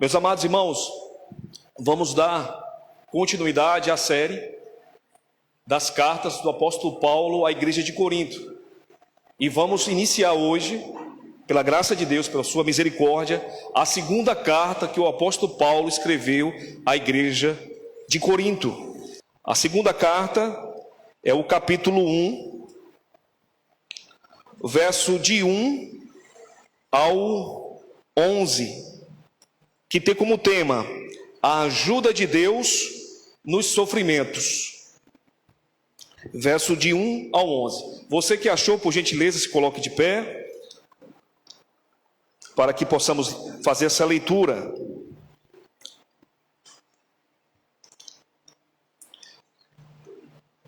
Meus amados irmãos, vamos dar continuidade à série das cartas do apóstolo Paulo à igreja de Corinto. E vamos iniciar hoje, pela graça de Deus, pela sua misericórdia, a segunda carta que o apóstolo Paulo escreveu à igreja de Corinto. A segunda carta é o capítulo 1, verso de 1 ao 11, que tem como tema a ajuda de Deus nos sofrimentos. Verso de 1 ao 11. Você que achou, por gentileza, se coloque de pé, para que possamos fazer essa leitura.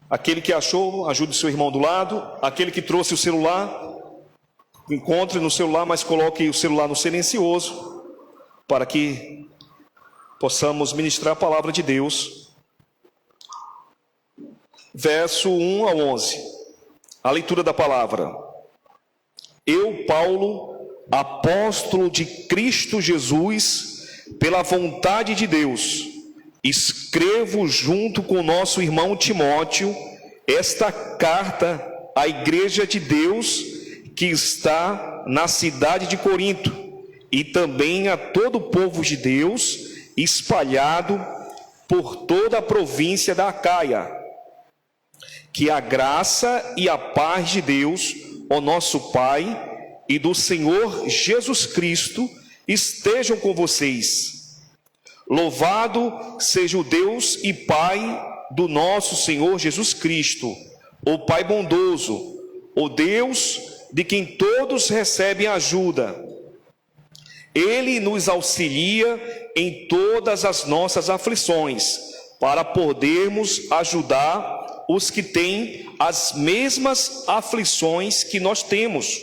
Aquele que achou, ajude o seu irmão do lado. Aquele que trouxe o celular, encontre no celular, mas coloque o celular no silencioso, para que possamos ministrar a palavra de Deus. Verso 1 ao 11. A leitura da palavra. Eu, Paulo, apóstolo de Cristo Jesus, pela vontade de Deus, escrevo junto com o nosso irmão Timóteo esta carta à igreja de Deus que está na cidade de Corinto, e também a todo o povo de Deus espalhado por toda a província da Acaia. Que a graça e a paz de Deus, o nosso Pai, e do Senhor Jesus Cristo estejam com vocês. Louvado seja o Deus e Pai do nosso Senhor Jesus Cristo, o Pai bondoso, o Deus de quem todos recebem ajuda. Ele nos auxilia em todas as nossas aflições, para podermos ajudar os que têm as mesmas aflições que nós temos,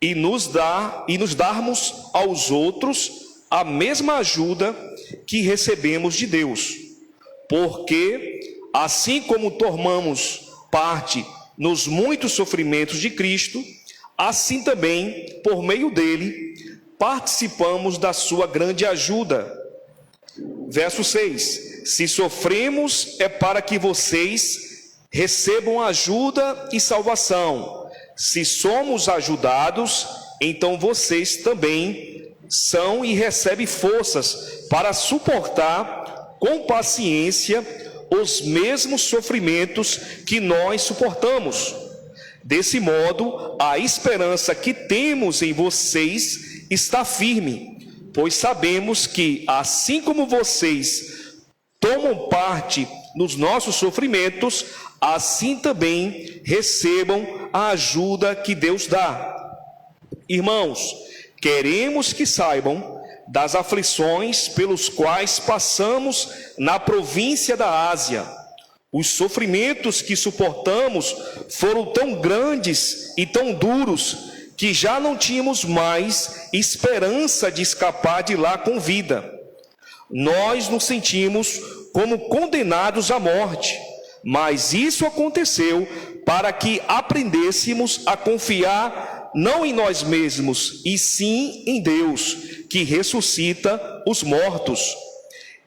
e nos darmos aos outros a mesma ajuda que recebemos de Deus. Porque, assim como tomamos parte nos muitos sofrimentos de Cristo, assim também, por meio dele, participamos da sua grande ajuda. Verso 6. Se sofremos, é para que vocês recebam ajuda e salvação. Se somos ajudados, então vocês também são e recebem forças para suportar com paciência os mesmos sofrimentos que nós suportamos. Desse modo, a esperança que temos em vocês está firme, pois sabemos que, assim como vocês tomam parte nos nossos sofrimentos, assim também recebam a ajuda que Deus dá. Irmãos, queremos que saibam das aflições pelos quais passamos na província da Ásia. Os sofrimentos que suportamos foram tão grandes e tão duros que já não tínhamos mais esperança de escapar de lá com vida. Nós nos sentimos como condenados à morte, mas isso aconteceu para que aprendêssemos a confiar não em nós mesmos, e sim em Deus, que ressuscita os mortos.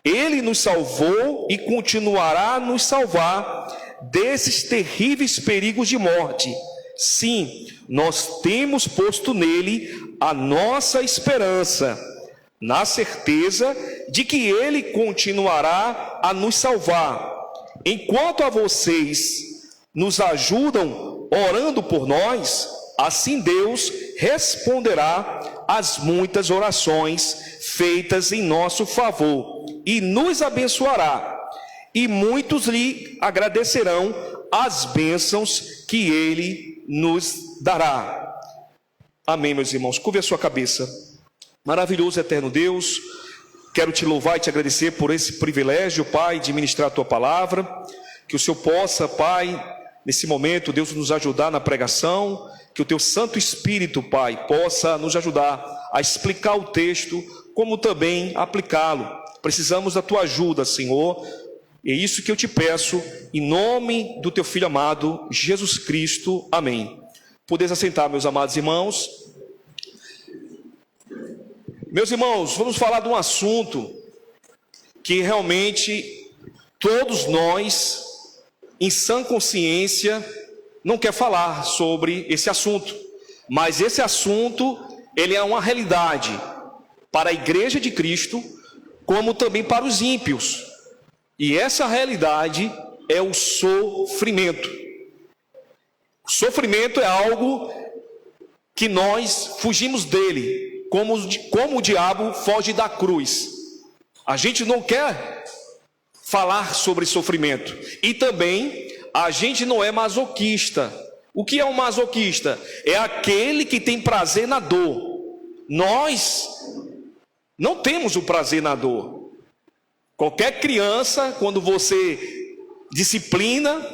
Ele nos salvou e continuará a nos salvar desses terríveis perigos de morte. Sim, nós temos posto nele a nossa esperança, na certeza de que ele continuará a nos salvar. Enquanto a vocês nos ajudam orando por nós, assim Deus responderá às muitas orações feitas em nosso favor e nos abençoará, e muitos lhe agradecerão as bênçãos que ele nos dará. Amém, meus irmãos. Curve a sua cabeça. Maravilhoso, eterno Deus, quero te louvar e te agradecer por esse privilégio, Pai, de ministrar a tua palavra. Que o Senhor possa, Pai, nesse momento, Deus, nos ajudar na pregação. Que o teu Santo Espírito, Pai, possa nos ajudar a explicar o texto, como também aplicá-lo. Precisamos da tua ajuda, Senhor. É isso que eu te peço, em nome do teu Filho amado, Jesus Cristo. Amém. Podeis assentar, meus amados irmãos. Meus irmãos, vamos falar de um assunto que realmente todos nós, em sã consciência, não quer falar sobre esse assunto. Mas esse assunto, ele é uma realidade para a igreja de Cristo, como também para os ímpios. E essa realidade é o sofrimento. O sofrimento é algo que nós fugimos dele, como o diabo foge da cruz. A gente não quer falar sobre sofrimento. E também a gente não é masoquista. O que é um masoquista? É aquele que tem prazer na dor. Nós não temos o prazer na dor. Qualquer criança, quando você disciplina,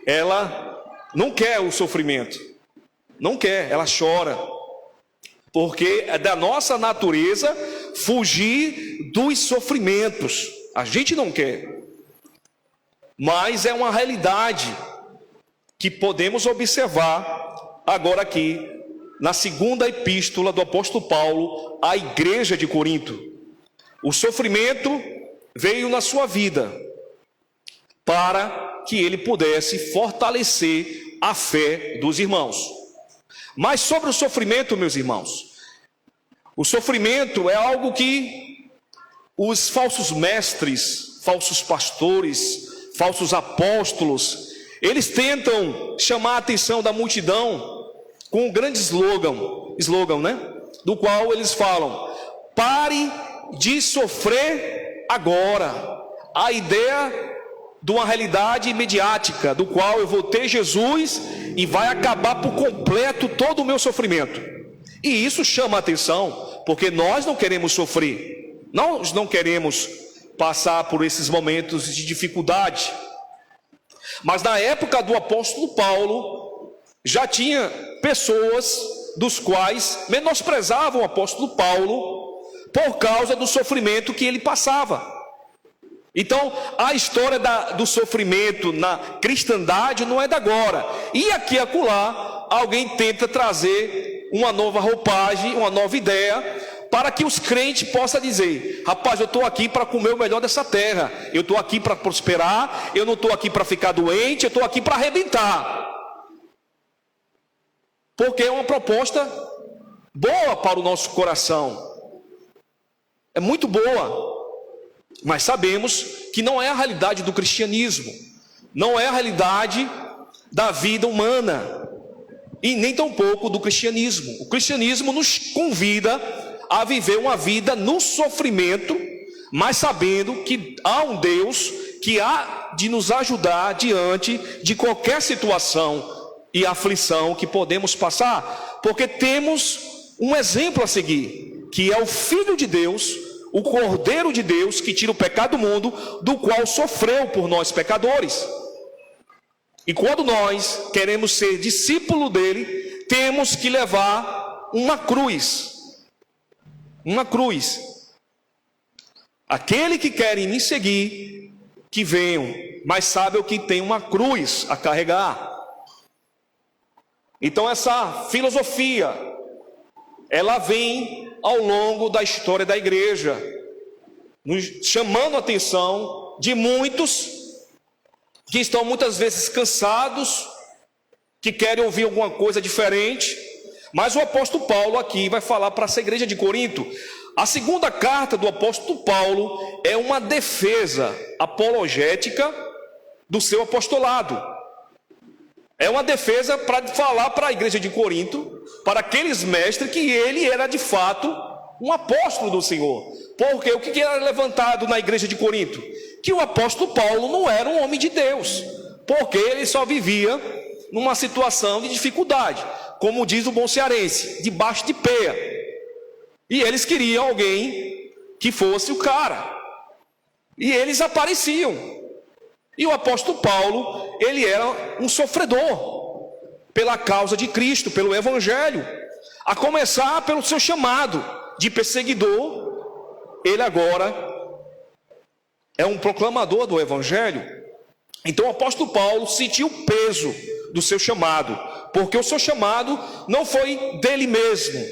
ela não quer o sofrimento. Não quer, ela chora. Porque é da nossa natureza fugir dos sofrimentos. A gente não quer. Mas é uma realidade que podemos observar agora aqui na segunda epístola do apóstolo Paulo à igreja de Corinto. O sofrimento veio na sua vida para que ele pudesse fortalecer a fé dos irmãos. Mas sobre o sofrimento, meus irmãos, o sofrimento é algo que os falsos mestres, falsos pastores, falsos apóstolos, eles tentam chamar a atenção da multidão com um grande slogan, né? Do qual eles falam: pare de sofrer agora. A ideia de uma realidade mediática, do qual eu vou ter Jesus e vai acabar por completo todo o meu sofrimento. E isso chama a atenção, porque nós não queremos sofrer, nós não queremos passar por esses momentos de dificuldade. Mas na época do apóstolo Paulo, já tinha pessoas dos quais menosprezavam o apóstolo Paulo por causa do sofrimento que ele passava. Então, a história do sofrimento na cristandade não é da agora. E aqui e acolá, alguém tenta trazer uma nova roupagem, uma nova ideia, para que os crentes possam dizer: rapaz, eu estou aqui para comer o melhor dessa terra, eu estou aqui para prosperar, eu não estou aqui para ficar doente, eu estou aqui para arrebentar. Porque é uma proposta boa para o nosso coração, é muito boa. Mas sabemos que não é a realidade do cristianismo, não é a realidade da vida humana, e nem tampouco do cristianismo. O cristianismo nos convida a viver uma vida no sofrimento, mas sabendo que há um Deus que há de nos ajudar diante de qualquer situação e aflição que podemos passar, porque temos um exemplo a seguir, que é o Filho de Deus, o Cordeiro de Deus, que tira o pecado do mundo, do qual sofreu por nós pecadores. E quando nós queremos ser discípulo dele, temos que levar uma cruz. Uma cruz. Aquele que quer me seguir, que venham, mas sabe o que tem uma cruz a carregar. Então essa filosofia, ela vem ao longo da história da igreja, nos chamando a atenção de muitos que estão muitas vezes cansados, que querem ouvir alguma coisa diferente. Mas o apóstolo Paulo aqui vai falar para essa igreja de Corinto. A segunda carta do apóstolo Paulo é uma defesa apologética do seu apostolado. É uma defesa para falar para a igreja de Corinto, para aqueles mestres, que ele era de fato um apóstolo do Senhor. Porque o que era levantado na igreja de Corinto? Que o apóstolo Paulo não era um homem de Deus, porque ele só vivia numa situação de dificuldade, como diz o bom cearense, debaixo de peia. E eles queriam alguém que fosse o cara, e eles apareciam. E o apóstolo Paulo, ele era um sofredor pela causa de Cristo, pelo evangelho, a começar pelo seu chamado de perseguidor. Ele agora é um proclamador do evangelho. Então o apóstolo Paulo sentiu o peso do seu chamado, porque o seu chamado não foi dele mesmo.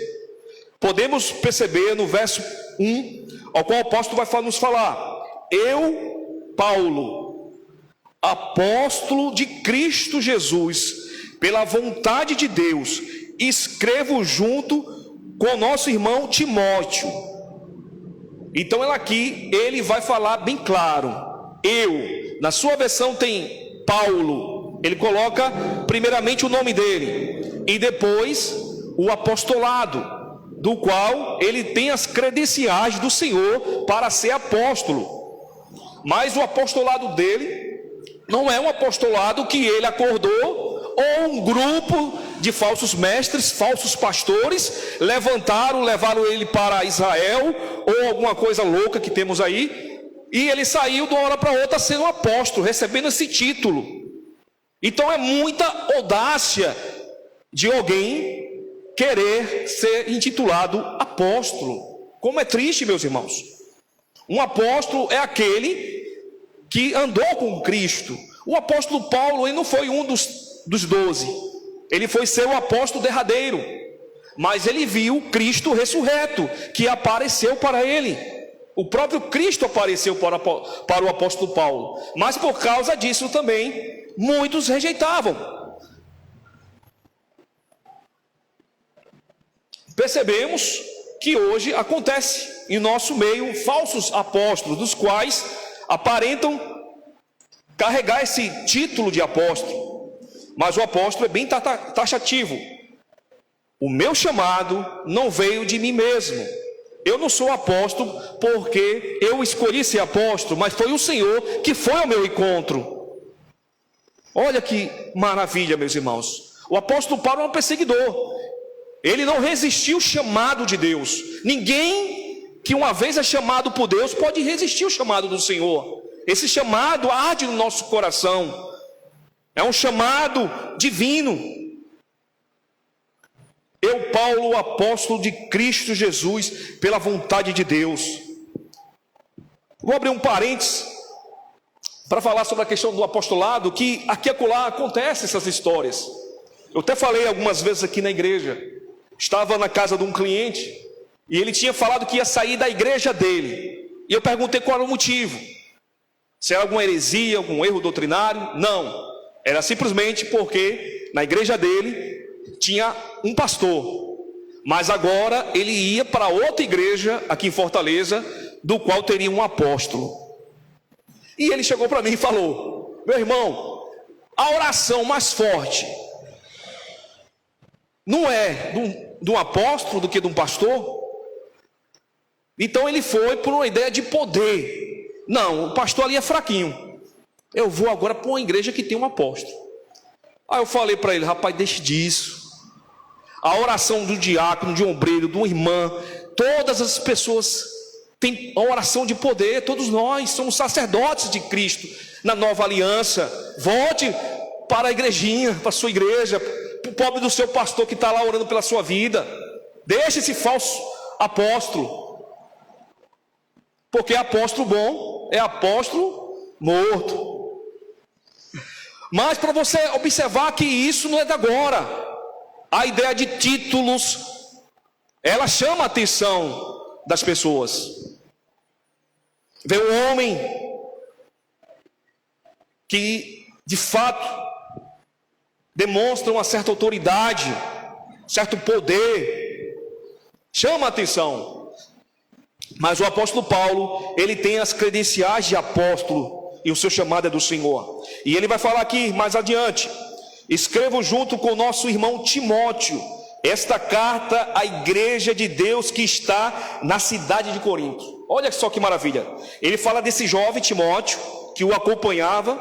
podemos perceber no verso 1, ao qual o apóstolo vai nos falar: eu, Paulo, apóstolo de Cristo Jesus, pela vontade de Deus, escrevo junto com o nosso irmão Timóteo. Então aqui ele vai falar bem claro: eu, na sua versão tem Paulo, ele coloca primeiramente o nome dele e depois o apostolado, do qual ele tem as credenciais do Senhor para ser apóstolo. Mas o apostolado dele não é um apostolado que ele acordou, ou um grupo de falsos mestres, falsos pastores, levaram ele para Israel, ou alguma coisa louca que temos aí, e ele saiu de uma hora para outra sendo um apóstolo, recebendo esse título. Então é muita audácia de alguém querer ser intitulado apóstolo. Como é triste, meus irmãos. Um apóstolo é aquele que andou com Cristo. O apóstolo Paulo, ele não foi um dos 12, ele foi ser o apóstolo derradeiro, mas ele viu Cristo ressurreto, que apareceu para ele. O próprio Cristo apareceu para o apóstolo Paulo, mas por causa disso também muitos rejeitavam. Percebemos que hoje acontece em nosso meio falsos apóstolos, dos quais aparentam carregar esse título de apóstolo, mas o apóstolo é bem taxativo: o meu chamado não veio de mim mesmo, eu não sou apóstolo porque eu escolhi ser apóstolo, mas foi o Senhor que foi ao meu encontro. Olha que maravilha, meus irmãos. O apóstolo Paulo é um perseguidor, ele não resistiu ao chamado de Deus. Ninguém que uma vez é chamado por Deus pode resistir ao chamado do Senhor. Esse chamado arde no nosso coração, é um chamado divino. Eu, Paulo, apóstolo de Cristo Jesus, pela vontade de Deus. Vou abrir um parênteses para falar sobre a questão do apostolado, que aqui e acolá acontecem essas histórias. Eu até falei algumas vezes aqui na igreja. Estava na casa de um cliente e ele tinha falado que ia sair da igreja dele. E eu perguntei qual era o motivo. Se era alguma heresia, algum erro doutrinário? Não. Era simplesmente porque na igreja dele tinha um pastor, mas agora ele ia para outra igreja aqui em Fortaleza, do qual teria um apóstolo. E ele chegou para mim e falou: meu irmão, a oração mais forte não é de um apóstolo do que de um pastor? Então ele foi por uma ideia de poder. Não, o pastor ali é fraquinho, eu vou agora para uma igreja que tem um apóstolo. Aí eu falei para ele: rapaz, deixe disso. A oração do diácono, de um obreiro, de uma irmã, todas as pessoas têm a oração de poder. Todos nós somos sacerdotes de Cristo na nova aliança. Volte para a igrejinha, para a sua igreja, para o pobre do seu pastor que está lá orando pela sua vida. Deixe esse falso apóstolo, porque apóstolo bom é apóstolo morto. Mas para você observar que isso não é de agora. A ideia de títulos, ela chama a atenção das pessoas. Vê um homem que de fato demonstra uma certa autoridade, certo poder, chama a atenção. Mas o apóstolo Paulo, ele tem as credenciais de apóstolo e o seu chamado é do Senhor. E ele vai falar aqui mais adiante: escrevo junto com o nosso irmão Timóteo esta carta à igreja de Deus que está na cidade de Corinto. Olha só que maravilha. Ele fala desse jovem Timóteo que o acompanhava,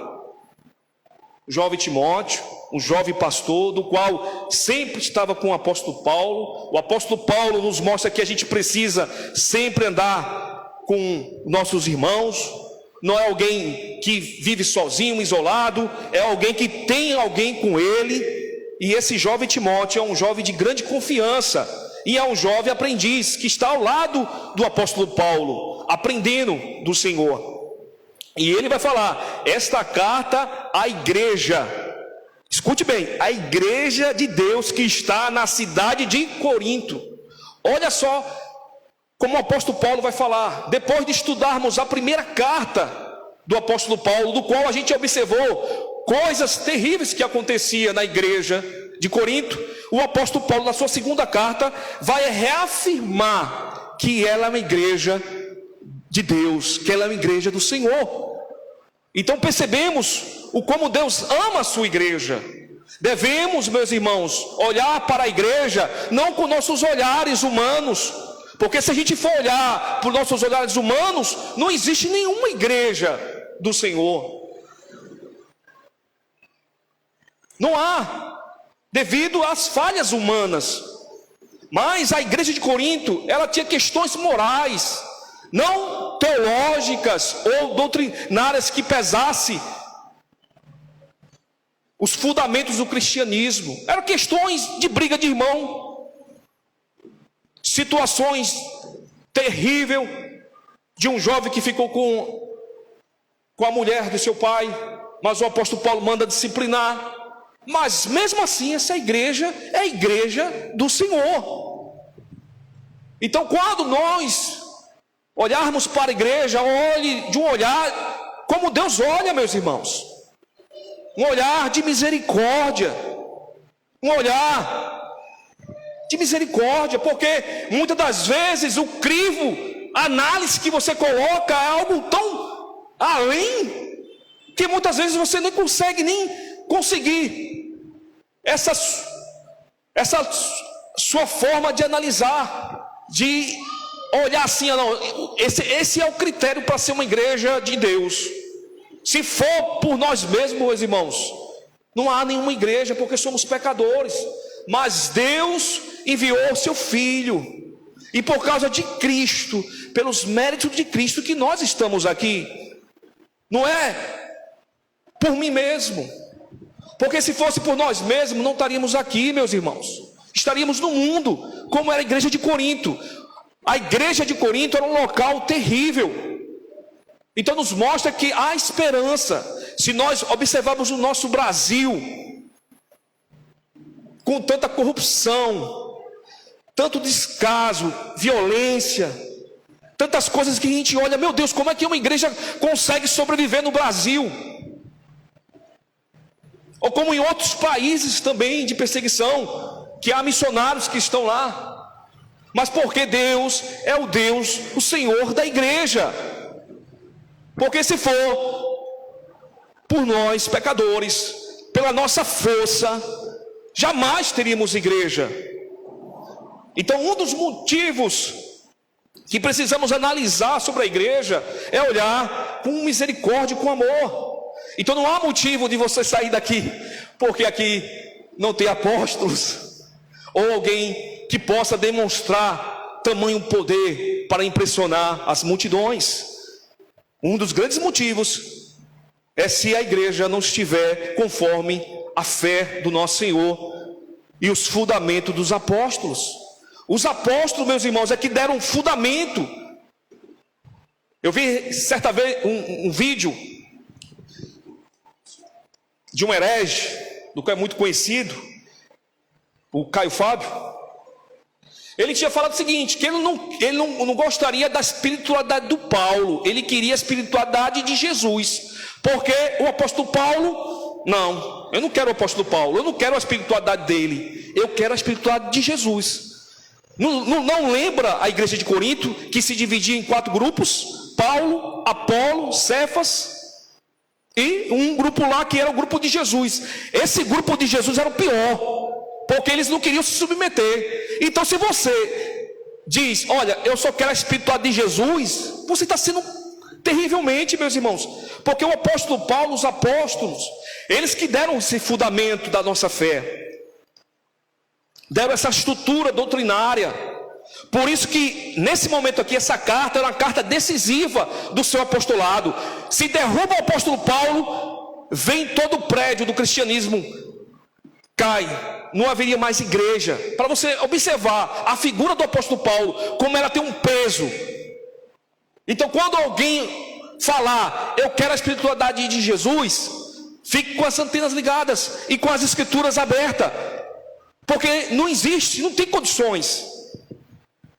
jovem Timóteo, um jovem pastor, do qual sempre estava com o apóstolo Paulo. O apóstolo Paulo nos mostra que a gente precisa sempre andar com nossos irmãos. Não é alguém que vive sozinho, isolado, é alguém que tem alguém com ele. E esse jovem Timóteo é um jovem de grande confiança, e é um jovem aprendiz que está ao lado do apóstolo Paulo, aprendendo do Senhor. E ele vai falar esta carta à igreja, escute bem, a igreja de Deus que está na cidade de Corinto. Olha só como o apóstolo Paulo vai falar, depois de estudarmos a primeira carta do apóstolo Paulo, do qual a gente observou coisas terríveis que aconteciam na igreja de Corinto. O apóstolo Paulo, na sua segunda carta, vai reafirmar que ela é uma igreja de Deus, que ela é uma igreja do Senhor. Então percebemos o como Deus ama a sua igreja. Devemos, meus irmãos, olhar para a igreja não com nossos olhares humanos, porque se a gente for olhar por nossos olhares humanos, não existe nenhuma igreja do Senhor. Não há, devido às falhas humanas. Mas a igreja de Corinto, ela tinha questões morais, não teológicas ou doutrinárias que pesasse os fundamentos do cristianismo. Eram questões de briga de irmão, situações terríveis de um jovem que ficou com a mulher de seu pai, mas o apóstolo Paulo manda disciplinar. Mas mesmo assim, essa igreja é a igreja do Senhor. Então, quando nós olharmos para a igreja, olhe de um olhar como Deus olha, meus irmãos. Um olhar de misericórdia. Um olhar de misericórdia, porque muitas das vezes o crivo, a análise que você coloca é algo tão além, que muitas vezes você nem consegue conseguir essa sua forma de analisar, de olhar assim, não, esse é o critério para ser uma igreja de Deus. Se for por nós mesmos, meus irmãos, não há nenhuma igreja, porque somos pecadores. Mas Deus enviou o seu Filho, e por causa de Cristo, pelos méritos de Cristo, que nós estamos aqui. Não é por mim mesmo, porque se fosse por nós mesmos, não estaríamos aqui, meus irmãos. Estaríamos no mundo, como era a igreja de Corinto. A igreja de Corinto era um local terrível. Então nos mostra que há esperança. Se nós observarmos o nosso Brasil, com tanta corrupção, tanto descaso, violência, tantas coisas que a gente olha, meu Deus, como é que uma igreja consegue sobreviver no Brasil? Ou como em outros países também de perseguição, que há missionários que estão lá. Mas porque Deus é o Deus, o Senhor da igreja. Porque se for por nós, pecadores, pela nossa força, jamais teríamos igreja. Então um dos motivos que precisamos analisar sobre a igreja é olhar com misericórdia e com amor. Então não há motivo de você sair daqui porque aqui não tem apóstolos, ou alguém que possa demonstrar tamanho poder para impressionar as multidões. Um dos grandes motivos é se a igreja não estiver conforme a fé do nosso Senhor e os fundamentos dos apóstolos. Os apóstolos, meus irmãos, é que deram fundamento. Eu vi certa vez um vídeo de um herege, do qual é muito conhecido, o Caio Fábio. Ele tinha falado o seguinte, que ele não gostaria da espiritualidade do Paulo, ele queria a espiritualidade de Jesus, porque o apóstolo Paulo, não, eu não quero o apóstolo Paulo, eu não quero a espiritualidade dele, eu quero a espiritualidade de Jesus. Não lembra a igreja de Corinto, que se dividia em 4 grupos, Paulo, Apolo, Cefas, e um grupo lá que era o grupo de Jesus. Esse grupo de Jesus era o pior, porque eles não queriam se submeter. Então se você diz, olha, eu só quero a espiritualidade de Jesus, você está sendo terrivelmente, meus irmãos, porque o apóstolo Paulo, os apóstolos, eles que deram esse fundamento da nossa fé, deram essa estrutura doutrinária. Por isso que nesse momento aqui, essa carta era uma carta decisiva do seu apostolado. Se derruba o apóstolo Paulo, vem todo o prédio do cristianismo, cai, não haveria mais igreja. Para você observar a figura do apóstolo Paulo, como ela tem um peso. Então quando alguém falar, eu quero a espiritualidade de Jesus, fique com as antenas ligadas e com as escrituras abertas, porque não existe, não tem condições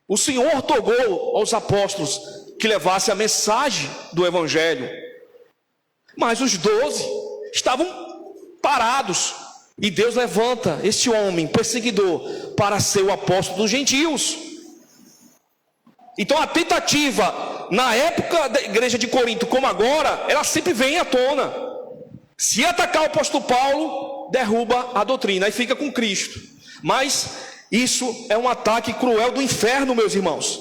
O Senhor ortogou aos apóstolos que levasse a mensagem do Evangelho, mas os 12 estavam parados, e Deus levanta este homem perseguidor para ser o apóstolo dos gentios. Então a tentativa, na época da igreja de Corinto, como agora, ela sempre vem à tona. Se atacar o apóstolo Paulo, derruba a doutrina e fica com Cristo. Mas isso é um ataque cruel do inferno, meus irmãos.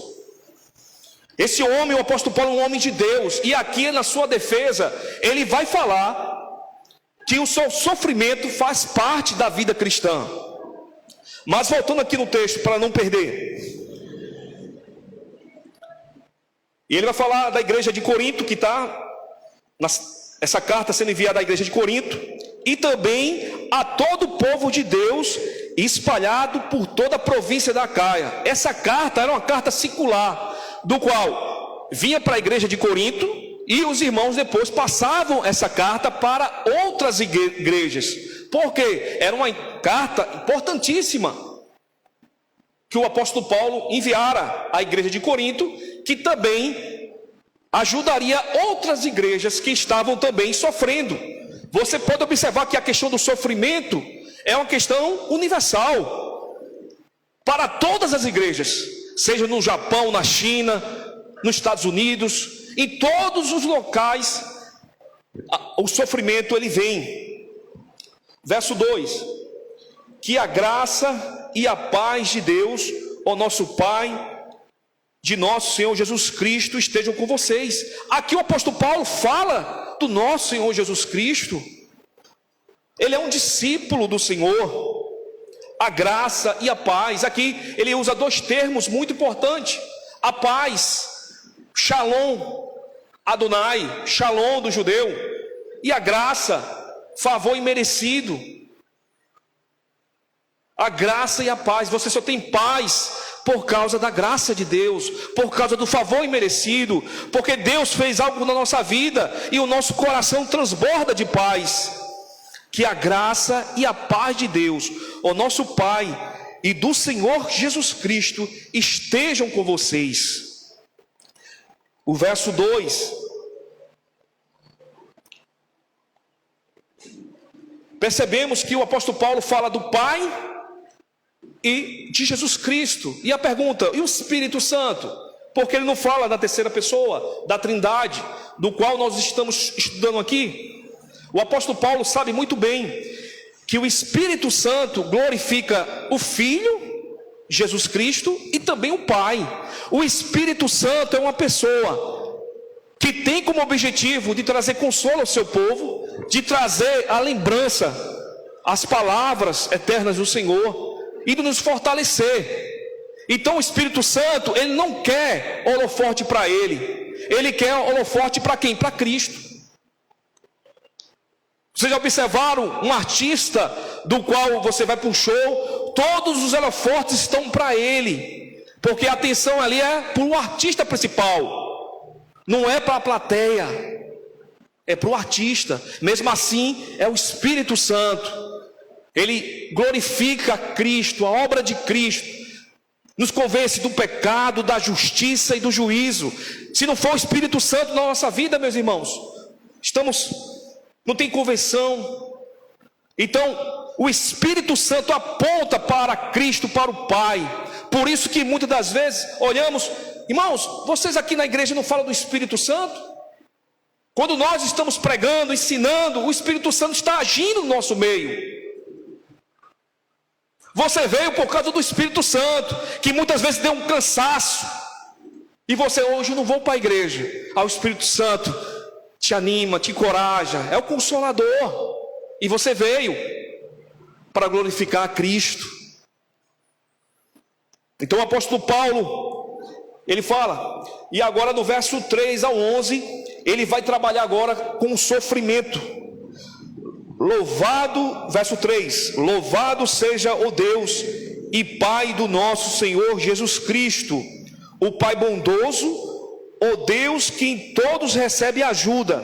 Esse homem, o apóstolo Paulo, é um homem de Deus, e aqui na sua defesa, ele vai falar que o seu sofrimento faz parte da vida cristã. Mas voltando aqui no texto, para não perder, e ele vai falar da igreja de Corinto, que está, essa carta sendo enviada à igreja de Corinto, e também a todo o povo de Deus, espalhado por toda a província da Acaia. Essa carta era uma carta circular, do qual vinha para a igreja de Corinto, e os irmãos depois passavam essa carta para outras igrejas, porque era uma carta importantíssima que o apóstolo Paulo enviara à igreja de Corinto, que também ajudaria outras igrejas que estavam também sofrendo. Você pode observar que a questão do sofrimento é uma questão universal para todas as igrejas, seja no Japão, na China, nos Estados Unidos, em todos os locais o sofrimento ele vem. Verso 2: que a graça e a paz de Deus, o nosso Pai, de nosso Senhor Jesus Cristo, estejam com vocês. Aqui o apóstolo Paulo fala do nosso Senhor Jesus Cristo. Ele é um discípulo do Senhor. A graça e a paz, aqui ele usa dois termos muito importantes: a paz, Shalom Adonai, Shalom do judeu, e a graça, favor imerecido. A graça e a paz, você só tem paz por causa da graça de Deus, por causa do favor imerecido, porque Deus fez algo na nossa vida e o nosso coração transborda de paz. Que a graça e a paz de Deus, o nosso Pai, e do Senhor Jesus Cristo estejam com vocês. O verso 2: percebemos que o apóstolo Paulo fala do Pai e de Jesus Cristo. E a pergunta: e o Espírito Santo? Porque ele não fala da terceira pessoa, da Trindade, do qual nós estamos estudando aqui. O apóstolo Paulo sabe muito bem que o Espírito Santo glorifica o Filho, Jesus Cristo, e também o Pai. O Espírito Santo é uma pessoa que tem como objetivo de trazer consolo ao seu povo, de trazer a lembrança, as palavras eternas do Senhor, e de nos fortalecer. Então o Espírito Santo, ele não quer holofote para ele quer holofote para quem? Para Cristo. Vocês já observaram um artista do qual você vai para um show, todos os holofotes estão para ele, porque a atenção ali é para o artista principal, não é para a plateia, é para o artista. Mesmo assim é o Espírito Santo, ele glorifica Cristo, a obra de Cristo, nos convence do pecado, da justiça e do juízo. Se não for o Espírito Santo na nossa vida, meus irmãos, não tem conversão. Então o Espírito Santo aponta para Cristo, para o Pai. Por isso que muitas das vezes olhamos: irmãos, vocês aqui na igreja não falam do Espírito Santo? Quando nós estamos pregando, ensinando, o Espírito Santo está agindo no nosso meio. Você veio por causa do Espírito Santo, que muitas vezes deu um cansaço, e você hoje: não vou para a igreja. O Espírito Santo te anima, te encoraja, é o Consolador, e você veio para glorificar a Cristo. Então o apóstolo Paulo, ele fala, e agora no verso 3 ao 11, ele vai trabalhar agora com o sofrimento. Louvado, verso 3: louvado seja o Deus e Pai do nosso Senhor Jesus Cristo, o Pai bondoso, o Deus que em todos recebe ajuda.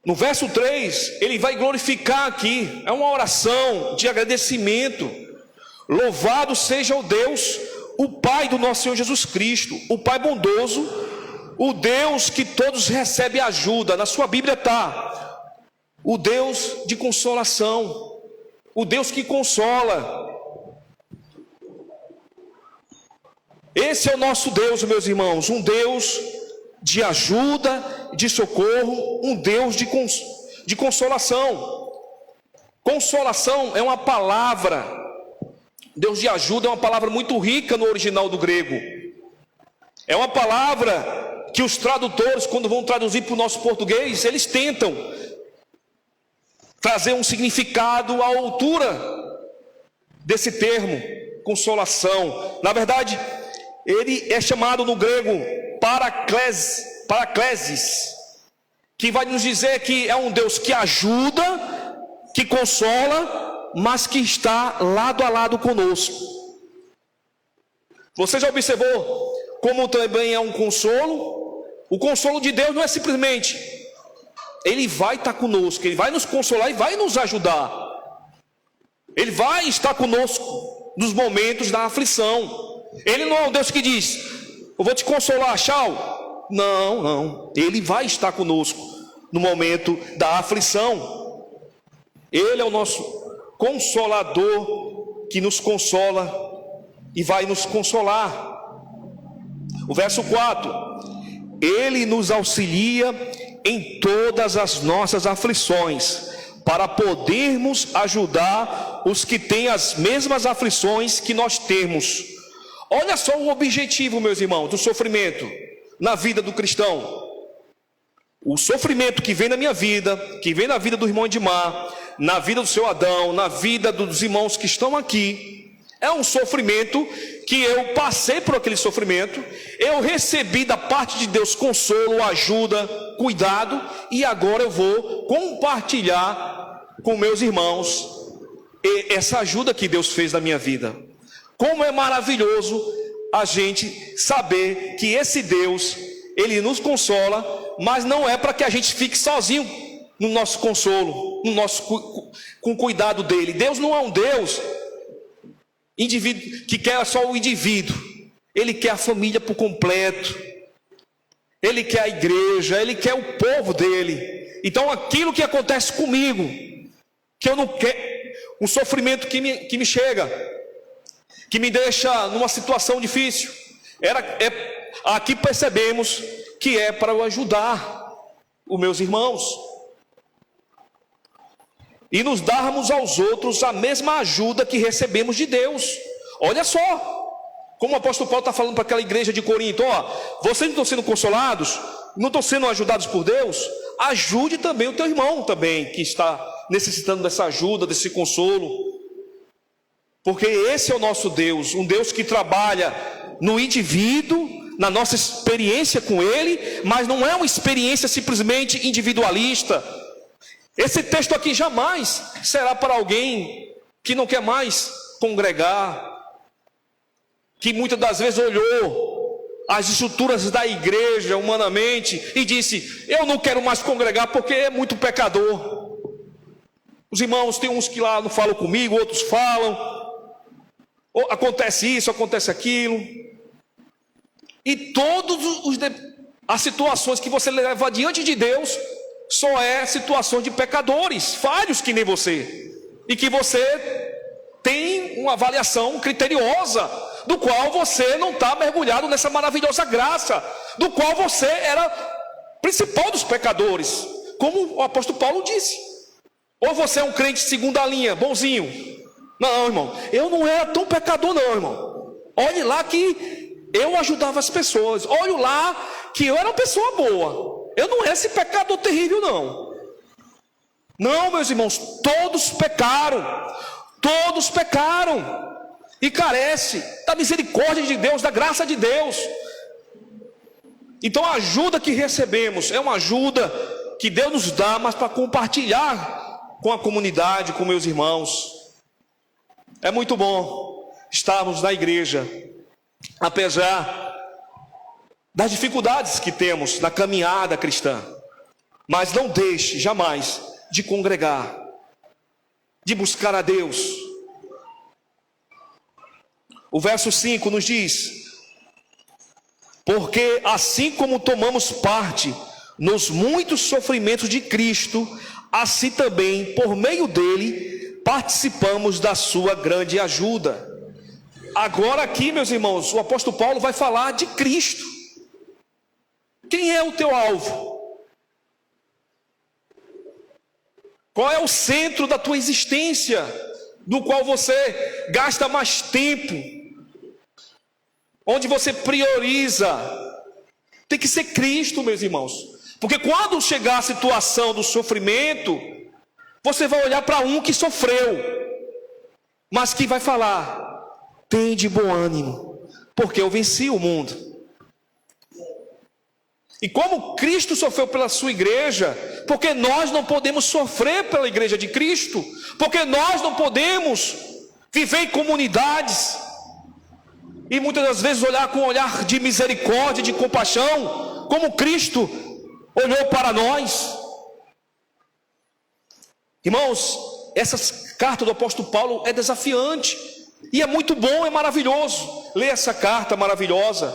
No verso 3, ele vai glorificar aqui, é uma oração de agradecimento. Louvado seja o Deus, o Pai do nosso Senhor Jesus Cristo, o Pai bondoso, o Deus que todos recebem ajuda. Na sua Bíblia está o Deus de consolação, o Deus que consola. Esse é o nosso Deus, meus irmãos, um Deus de ajuda, de socorro, um Deus de consolação. Consolação é uma palavra, Deus de ajuda é uma palavra muito rica no original do grego. É uma palavra que os tradutores, quando vão traduzir para o nosso português, eles tentam trazer um significado à altura desse termo, consolação. Na verdade, ele é chamado no grego paraclesis, que vai nos dizer que é um Deus que ajuda, que consola, mas que está lado a lado conosco. Você já observou como também é um consolo? O consolo de Deus não é simplesmente Ele vai estar conosco, Ele vai nos consolar e vai nos ajudar. Ele vai estar conosco nos momentos da aflição. Ele não é um Deus que diz: eu vou te consolar, tchau. Não, não. Ele vai estar conosco no momento da aflição. Ele é o nosso consolador que nos consola e vai nos consolar. O verso 4: Ele nos auxilia em todas as nossas aflições, para podermos ajudar os que têm as mesmas aflições que nós temos. Olha só o objetivo, meus irmãos, do sofrimento na vida do cristão. O sofrimento que vem na minha vida, que vem na vida do irmão Edmar, na vida do seu Adão, na vida dos irmãos que estão aqui, é um sofrimento que eu passei por aquele sofrimento, eu recebi da parte de Deus consolo, ajuda, cuidado, e agora eu vou compartilhar com meus irmãos essa ajuda que Deus fez na minha vida. Como é maravilhoso a gente saber que esse Deus, Ele nos consola, mas não é para que a gente fique sozinho no nosso consolo, com o cuidado dele. Deus não é um Deus que quer só o indivíduo. Ele quer a família por completo. Ele quer a igreja, Ele quer o povo dele. Então aquilo que acontece comigo, que eu não quero, um sofrimento que me chega, que me deixa numa situação difícil, aqui percebemos que é para eu ajudar os meus irmãos e nos darmos aos outros a mesma ajuda que recebemos de Deus. Olha só como o apóstolo Paulo está falando para aquela igreja de Corinto: vocês não estão sendo consolados, não estão sendo ajudados por Deus, ajude também o teu irmão também, que está necessitando dessa ajuda, desse consolo. Porque esse é o nosso Deus, um Deus que trabalha no indivíduo, na nossa experiência com Ele, mas não é uma experiência simplesmente individualista. Esse texto aqui jamais será para alguém que não quer mais congregar, que muitas das vezes olhou as estruturas da igreja humanamente e disse: eu não quero mais congregar porque é muito pecador. Os irmãos, tem uns que lá não falam comigo, outros falam, acontece isso, acontece aquilo, e todas as situações que você leva diante de Deus só é situação de pecadores, falhos que nem você, e que você tem uma avaliação criteriosa, do qual você não está mergulhado nessa maravilhosa graça, do qual você era principal dos pecadores, como o apóstolo Paulo disse. Ou você é um crente de segunda linha, bonzinho. Não, irmão, eu não era tão pecador não, irmão. Olhe lá que eu ajudava as pessoas. Olhe lá que eu era uma pessoa boa. Eu não era esse pecador terrível não. Não, meus irmãos, todos pecaram. Todos pecaram. E carece da misericórdia de Deus, da graça de Deus. Então a ajuda que recebemos é uma ajuda que Deus nos dá, mas para compartilhar com a comunidade, com meus irmãos. É muito bom estarmos na igreja, apesar das dificuldades que temos na caminhada cristã, mas não deixe jamais de congregar, de buscar a Deus. O verso 5 nos diz: porque assim como tomamos parte nos muitos sofrimentos de Cristo, assim também, por meio dele, participamos da sua grande ajuda. Agora aqui, meus irmãos, o apóstolo Paulo vai falar de Cristo. Quem é o teu alvo? Qual é o centro da tua existência, do qual você gasta mais tempo? Onde você prioriza? Tem que ser Cristo, meus irmãos. Porque quando chegar a situação do sofrimento, você vai olhar para um que sofreu, mas que vai falar: tem de bom ânimo, porque eu venci o mundo. E como Cristo sofreu pela sua igreja, porque nós não podemos sofrer pela igreja de Cristo? Porque nós não podemos viver em comunidades e muitas das vezes olhar com um olhar de misericórdia, de compaixão, como Cristo olhou para nós? Irmãos, essa carta do apóstolo Paulo é desafiante, e é muito bom, é maravilhoso ler essa carta maravilhosa,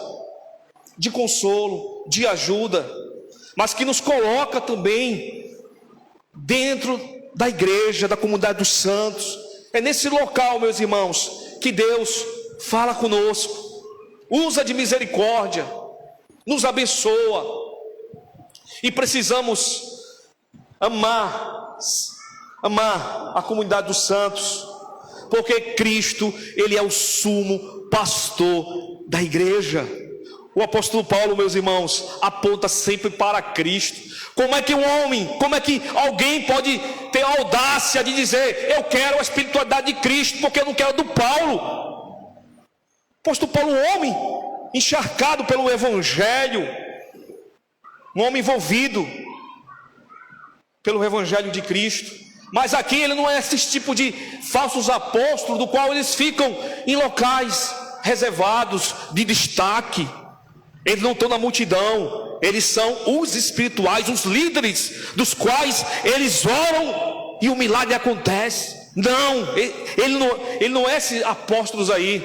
de consolo, de ajuda, mas que nos coloca também dentro da igreja, da comunidade dos santos. É nesse local, meus irmãos, que Deus fala conosco, usa de misericórdia, nos abençoa, e precisamos amar a comunidade dos santos, porque Cristo, Ele é o sumo pastor da igreja. O apóstolo Paulo, meus irmãos, aponta sempre para Cristo. Como é que como é que alguém pode ter a audácia de dizer: eu quero a espiritualidade de Cristo, porque eu não quero do Paulo? O apóstolo Paulo, um homem encharcado pelo Evangelho, um homem envolvido pelo Evangelho de Cristo. Mas aqui ele não é esse tipo de falsos apóstolos, do qual eles ficam em locais reservados, de destaque. Eles não estão na multidão, eles são os espirituais, os líderes, dos quais eles oram e o milagre acontece. Não, ele não é esses apóstolos aí.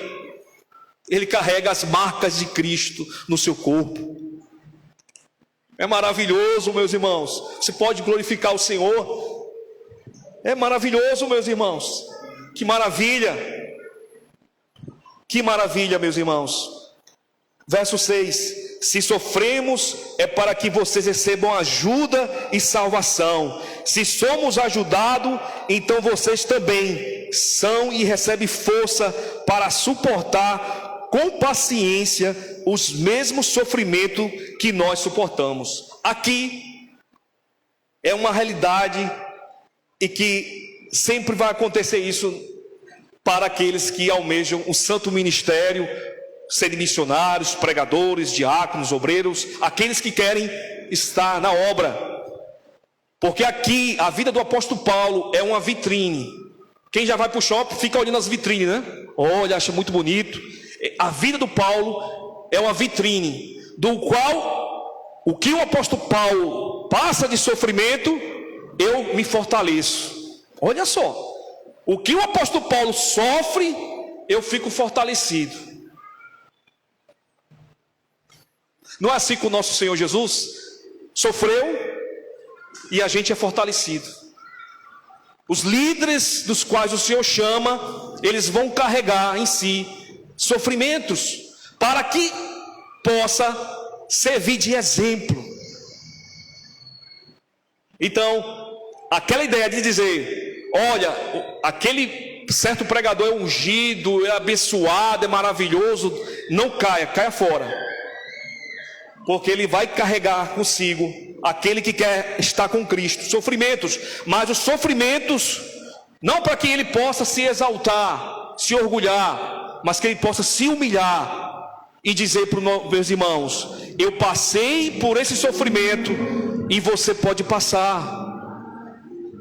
Ele carrega as marcas de Cristo no seu corpo. É maravilhoso, meus irmãos. Você pode glorificar o Senhor. É maravilhoso, meus irmãos. Que maravilha. Que maravilha, meus irmãos. Verso 6: se sofremos, é para que vocês recebam ajuda e salvação. Se somos ajudados, então vocês também são e recebem força para suportar com paciência os mesmos sofrimentos que nós suportamos. Aqui é uma realidade, e que sempre vai acontecer isso para aqueles que almejam o santo ministério, serem missionários, pregadores, diáconos, obreiros, aqueles que querem estar na obra. Porque aqui a vida do apóstolo Paulo é uma vitrine. Quem já vai para o shopping fica olhando as vitrines, né? Olha, acha muito bonito. A vida do Paulo é uma vitrine, do qual o que o apóstolo Paulo passa de sofrimento, eu me fortaleço. Olha só, o que o apóstolo Paulo sofre, eu fico fortalecido. Não é assim com o nosso Senhor Jesus? Sofreu e a gente é fortalecido. Os líderes dos quais o Senhor chama, eles vão carregar em si sofrimentos, para que possa servir de exemplo. Então, aquela ideia de dizer: olha, aquele certo pregador é ungido, é abençoado, é maravilhoso, não caia fora. Porque ele vai carregar consigo aquele que quer estar com Cristo, sofrimentos, mas os sofrimentos, não para que ele possa se exaltar, se orgulhar, mas que ele possa se humilhar e dizer para os meus irmãos: eu passei por esse sofrimento e você pode passar.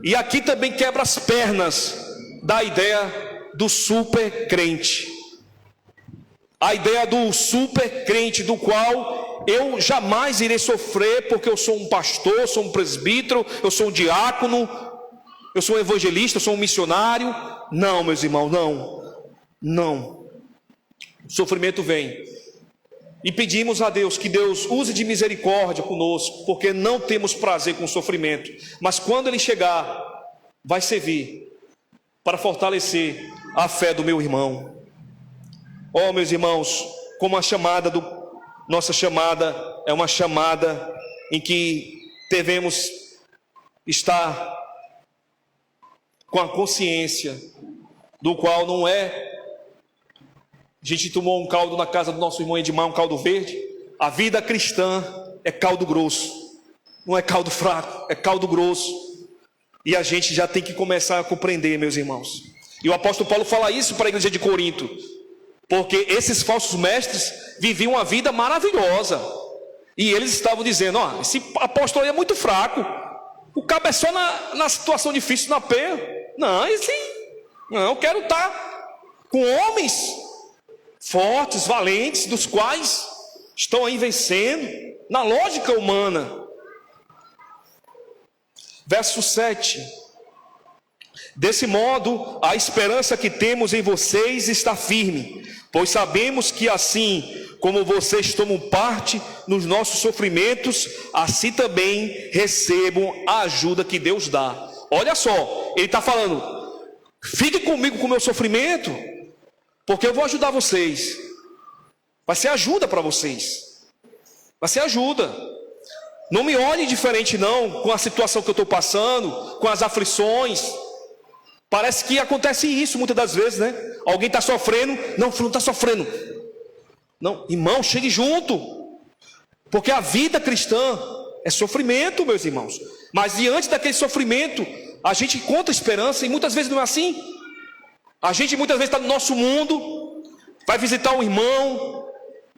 E aqui também quebra as pernas da ideia do super crente, a ideia do super crente, do qual eu jamais irei sofrer porque eu sou um pastor, sou um presbítero, eu sou um diácono, eu sou um evangelista, eu sou um missionário. Não, meus irmãos, não. o sofrimento vem. E pedimos a Deus que Deus use de misericórdia conosco, porque não temos prazer com o sofrimento. Mas quando ele chegar, vai servir para fortalecer a fé do meu irmão. Oh, meus irmãos, como nossa chamada é uma chamada em que devemos estar com a consciência do qual não é a gente tomou um caldo na casa do nosso irmão Edmar, um caldo verde. A vida cristã é caldo grosso, não é caldo fraco, é caldo grosso. E a gente já tem que começar a compreender, meus irmãos. E o apóstolo Paulo fala isso para a igreja de Corinto, porque esses falsos mestres viviam uma vida maravilhosa, e eles estavam dizendo: ó, esse apóstolo aí é muito fraco, o cabo é só na situação difícil, na peia. Não, eu quero estar com homens fortes, valentes, dos quais estão aí vencendo na lógica humana. Verso 7: desse modo, a esperança que temos em vocês está firme, pois sabemos que assim como vocês tomam parte nos nossos sofrimentos, assim também recebam a ajuda que Deus dá. Olha só, ele está falando: fique comigo com o meu sofrimento, porque eu vou ajudar vocês. Vai ser ajuda para vocês, vai ser ajuda. Não me olhe diferente não, com a situação que eu estou passando, com as aflições. Parece que acontece isso muitas das vezes, né? Alguém está sofrendo, não, fulano está sofrendo. Não, irmão, chegue junto, porque a vida cristã é sofrimento, meus irmãos. Mas diante daquele sofrimento, a gente encontra esperança, e muitas vezes não é assim. A gente muitas vezes está no nosso mundo, vai visitar um irmão,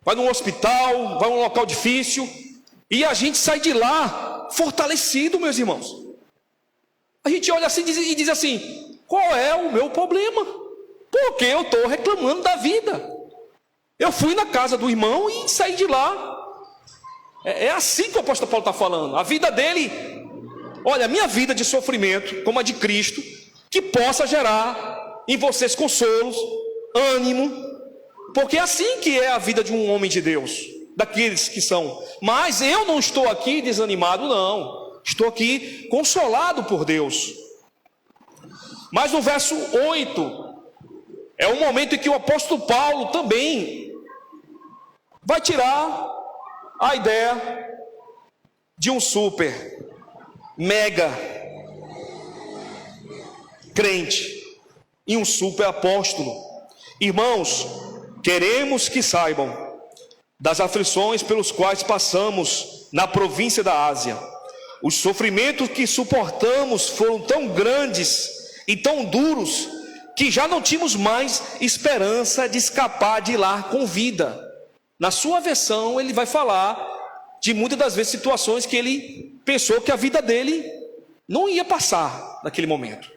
vai num hospital, vai num local difícil, e a gente sai de lá fortalecido, meus irmãos. A gente olha assim e diz assim: qual é o meu problema? Porque eu estou reclamando da vida. Eu fui na casa do irmão e saí de lá. É assim que o apóstolo Paulo está falando. A vida dele, olha, a minha vida de sofrimento, como a de Cristo, que possa gerar em vocês consolos, ânimo, porque é assim que é a vida de um homem de Deus, daqueles que são. Mas eu não estou aqui desanimado, não. Estou aqui consolado por Deus. Mas no verso 8, é um momento em que o apóstolo Paulo também vai tirar a ideia de um super, mega crente e um super apóstolo. Irmãos, queremos que saibam das aflições pelos quais passamos na província da Ásia. Os sofrimentos que suportamos foram tão grandes e tão duros que já não tínhamos mais esperança de escapar de lá com vida. Na sua versão, ele vai falar de muitas das vezes situações que ele pensou que a vida dele não ia passar naquele momento.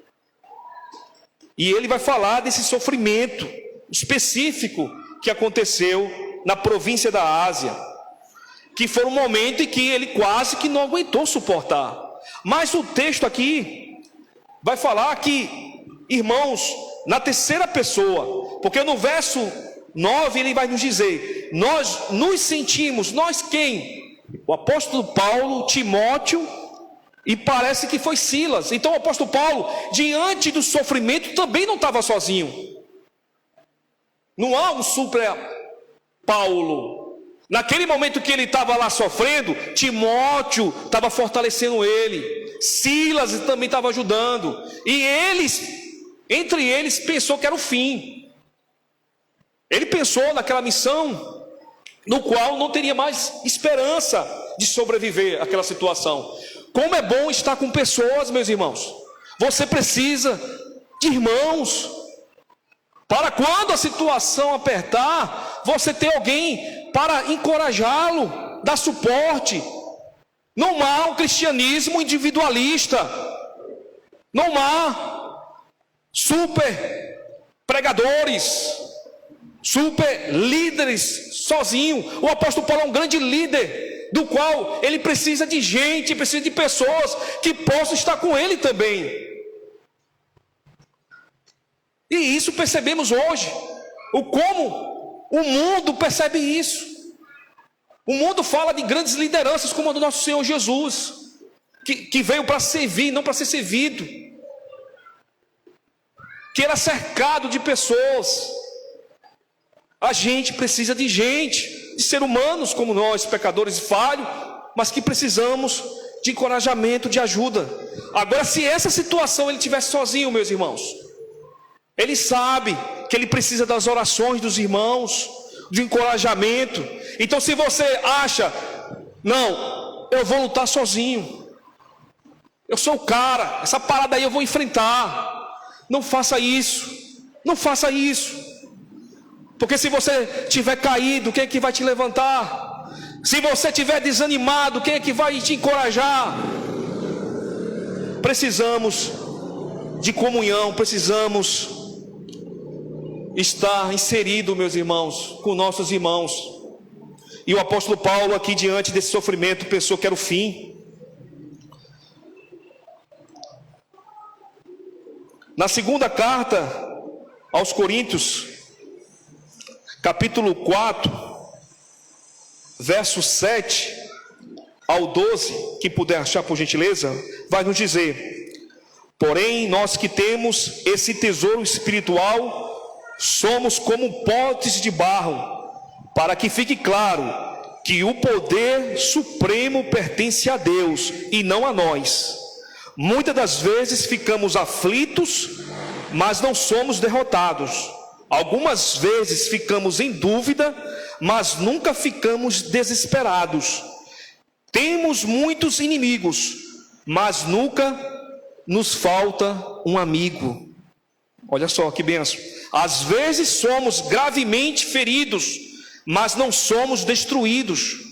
E ele vai falar desse sofrimento específico que aconteceu na província da Ásia, que foi um momento em que ele quase que não aguentou suportar. Mas o texto aqui vai falar que, irmãos, na terceira pessoa, porque no verso 9 ele vai nos dizer: nós nos sentimos, nós quem? O apóstolo Paulo, Timóteo e parece que foi Silas. Então o apóstolo Paulo, diante do sofrimento, também não estava sozinho. Não há um super Paulo. Naquele momento que ele estava lá sofrendo, Timóteo estava fortalecendo ele, Silas também estava ajudando, e entre eles pensou que era o fim. Ele pensou naquela missão no qual não teria mais esperança de sobreviver àquela situação. Como é bom estar com pessoas, meus irmãos. Você precisa de irmãos, para quando a situação apertar, você ter alguém para encorajá-lo, dar suporte. Não há um cristianismo individualista, não há super pregadores, super líderes sozinho. O apóstolo Paulo é um grande líder, do qual ele precisa de gente, precisa de pessoas que possam estar com ele também. E isso percebemos hoje, o como O mundo percebe isso. O mundo fala de grandes lideranças como a do nosso Senhor Jesus, que veio para servir, não para ser servido, que era cercado de pessoas. A gente precisa de gente, de ser humanos como nós, pecadores e falhos, mas que precisamos de encorajamento, de ajuda. Agora, se essa situação ele estivesse sozinho, meus irmãos, ele sabe que ele precisa das orações dos irmãos, de encorajamento. Então, se você acha, não, eu vou lutar sozinho, eu sou o cara, essa parada aí eu vou enfrentar, não faça isso, não faça isso, porque se você tiver caído, quem é que vai te levantar? Se você tiver desanimado, quem é que vai te encorajar? Precisamos de comunhão, precisamos estar inserido, meus irmãos, com nossos irmãos. E o apóstolo Paulo, aqui diante desse sofrimento, pensou que era o fim. Na segunda carta aos Coríntios, capítulo 4, verso 7 ao 12, quem puder achar por gentileza, vai nos dizer: porém, nós que temos esse tesouro espiritual, somos como potes de barro, para que fique claro que o poder supremo pertence a Deus e não a nós. Muitas das vezes ficamos aflitos, mas não somos derrotados. Algumas vezes ficamos em dúvida, mas nunca ficamos desesperados. Temos muitos inimigos, mas nunca nos falta um amigo. Olha só que bênção. Às vezes somos gravemente feridos, mas não somos destruídos.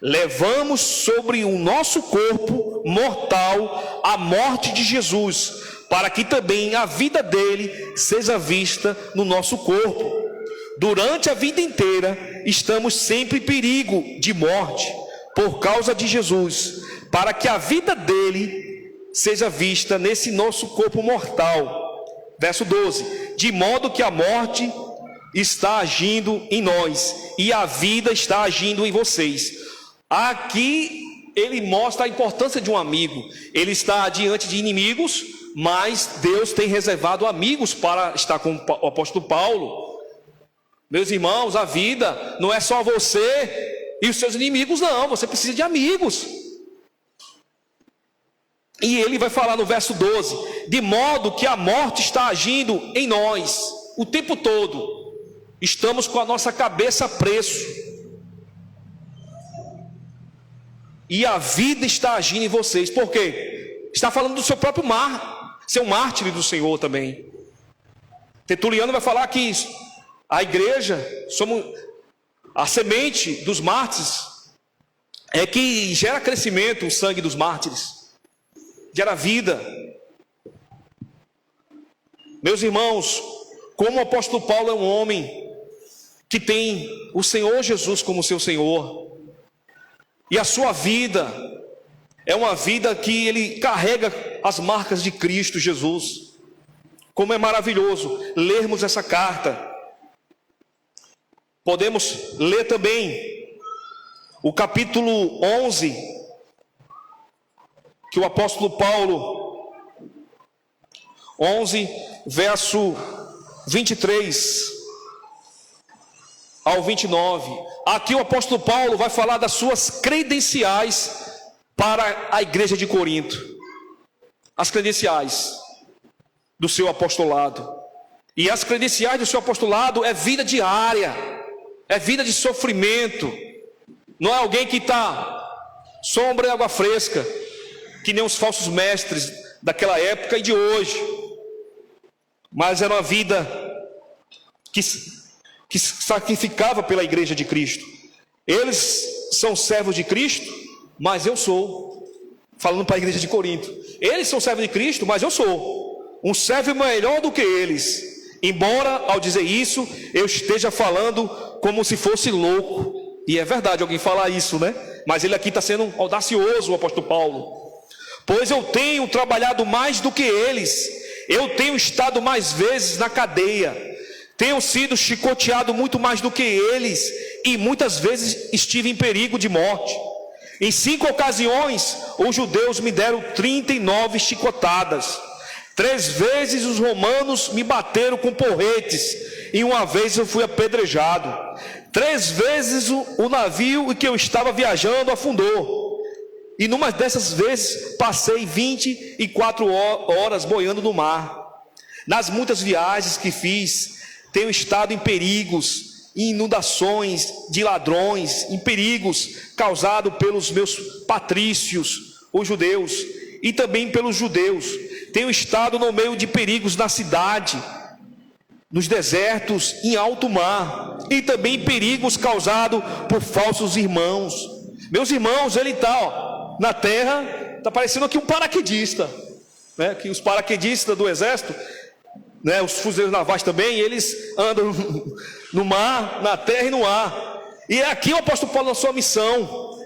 Levamos sobre o nosso corpo mortal a morte de Jesus, para que também a vida dele seja vista no nosso corpo. Durante a vida inteira estamos sempre em perigo de morte por causa de Jesus, para que a vida dele seja vista nesse nosso corpo mortal. Verso 12: de modo que a morte está agindo em nós e a vida está agindo em vocês. Aqui ele mostra a importância de um amigo. Ele está diante de inimigos, mas Deus tem reservado amigos para estar com o apóstolo Paulo. Meus irmãos, a vida não é só você e os seus inimigos, não. Você precisa de amigos. E ele vai falar no verso 12: de modo que a morte está agindo em nós o tempo todo. Estamos com a nossa cabeça a preço. E a vida está agindo em vocês. Por quê? Está falando do seu próprio ser um mártir do Senhor também. Tertuliano vai falar que a igreja, somos a semente dos mártires, é que gera crescimento, o sangue dos mártires, gera vida. Meus irmãos, como o apóstolo Paulo é um homem que tem o Senhor Jesus como seu Senhor, e a sua vida é uma vida que ele carrega as marcas de Cristo Jesus. Como é maravilhoso lermos essa carta. Podemos ler também o capítulo 11, que o apóstolo Paulo, 11, verso 23 ao 29. Aqui o apóstolo Paulo vai falar das suas credenciais para a igreja de Corinto. As credenciais do seu apostolado. E as credenciais do seu apostolado é vida diária, é vida de sofrimento. Não é alguém que está sombra e água fresca, que nem os falsos mestres daquela época e de hoje. Mas era uma vida que sacrificava pela igreja de Cristo. Eles são servos de Cristo, mas eu sou, falando para a igreja de Corinto, eles são servos de Cristo, mas eu sou um servo melhor do que eles, embora ao dizer isso, eu esteja falando como se fosse louco, e é verdade alguém falar isso, né? Mas ele aqui está sendo audacioso, o apóstolo Paulo. Pois eu tenho trabalhado mais do que eles, eu tenho estado mais vezes na cadeia, Tenho sido chicoteado muito mais do que eles, e muitas vezes estive em perigo de morte. Em 5 ocasiões, os judeus me deram 39 chicotadas. 3 vezes os romanos me bateram com porretes, e uma vez eu fui apedrejado. 3 vezes o navio em que eu estava viajando afundou. E numa dessas vezes passei 24 horas boiando no mar. Nas muitas viagens que fiz, tenho estado em perigos, em inundações de ladrões, em perigos causados pelos meus patrícios, os judeus, e também pelos judeus. Tenho estado no meio de perigos na cidade, nos desertos, em alto mar, e também perigos causados por falsos irmãos. Meus irmãos, ele está na terra, está parecendo aqui um paraquedista, né? Que os paraquedistas do exército, né, os fuzileiros navais também, eles andam no mar, na terra e no ar. E é aqui o apóstolo Paulo na sua missão.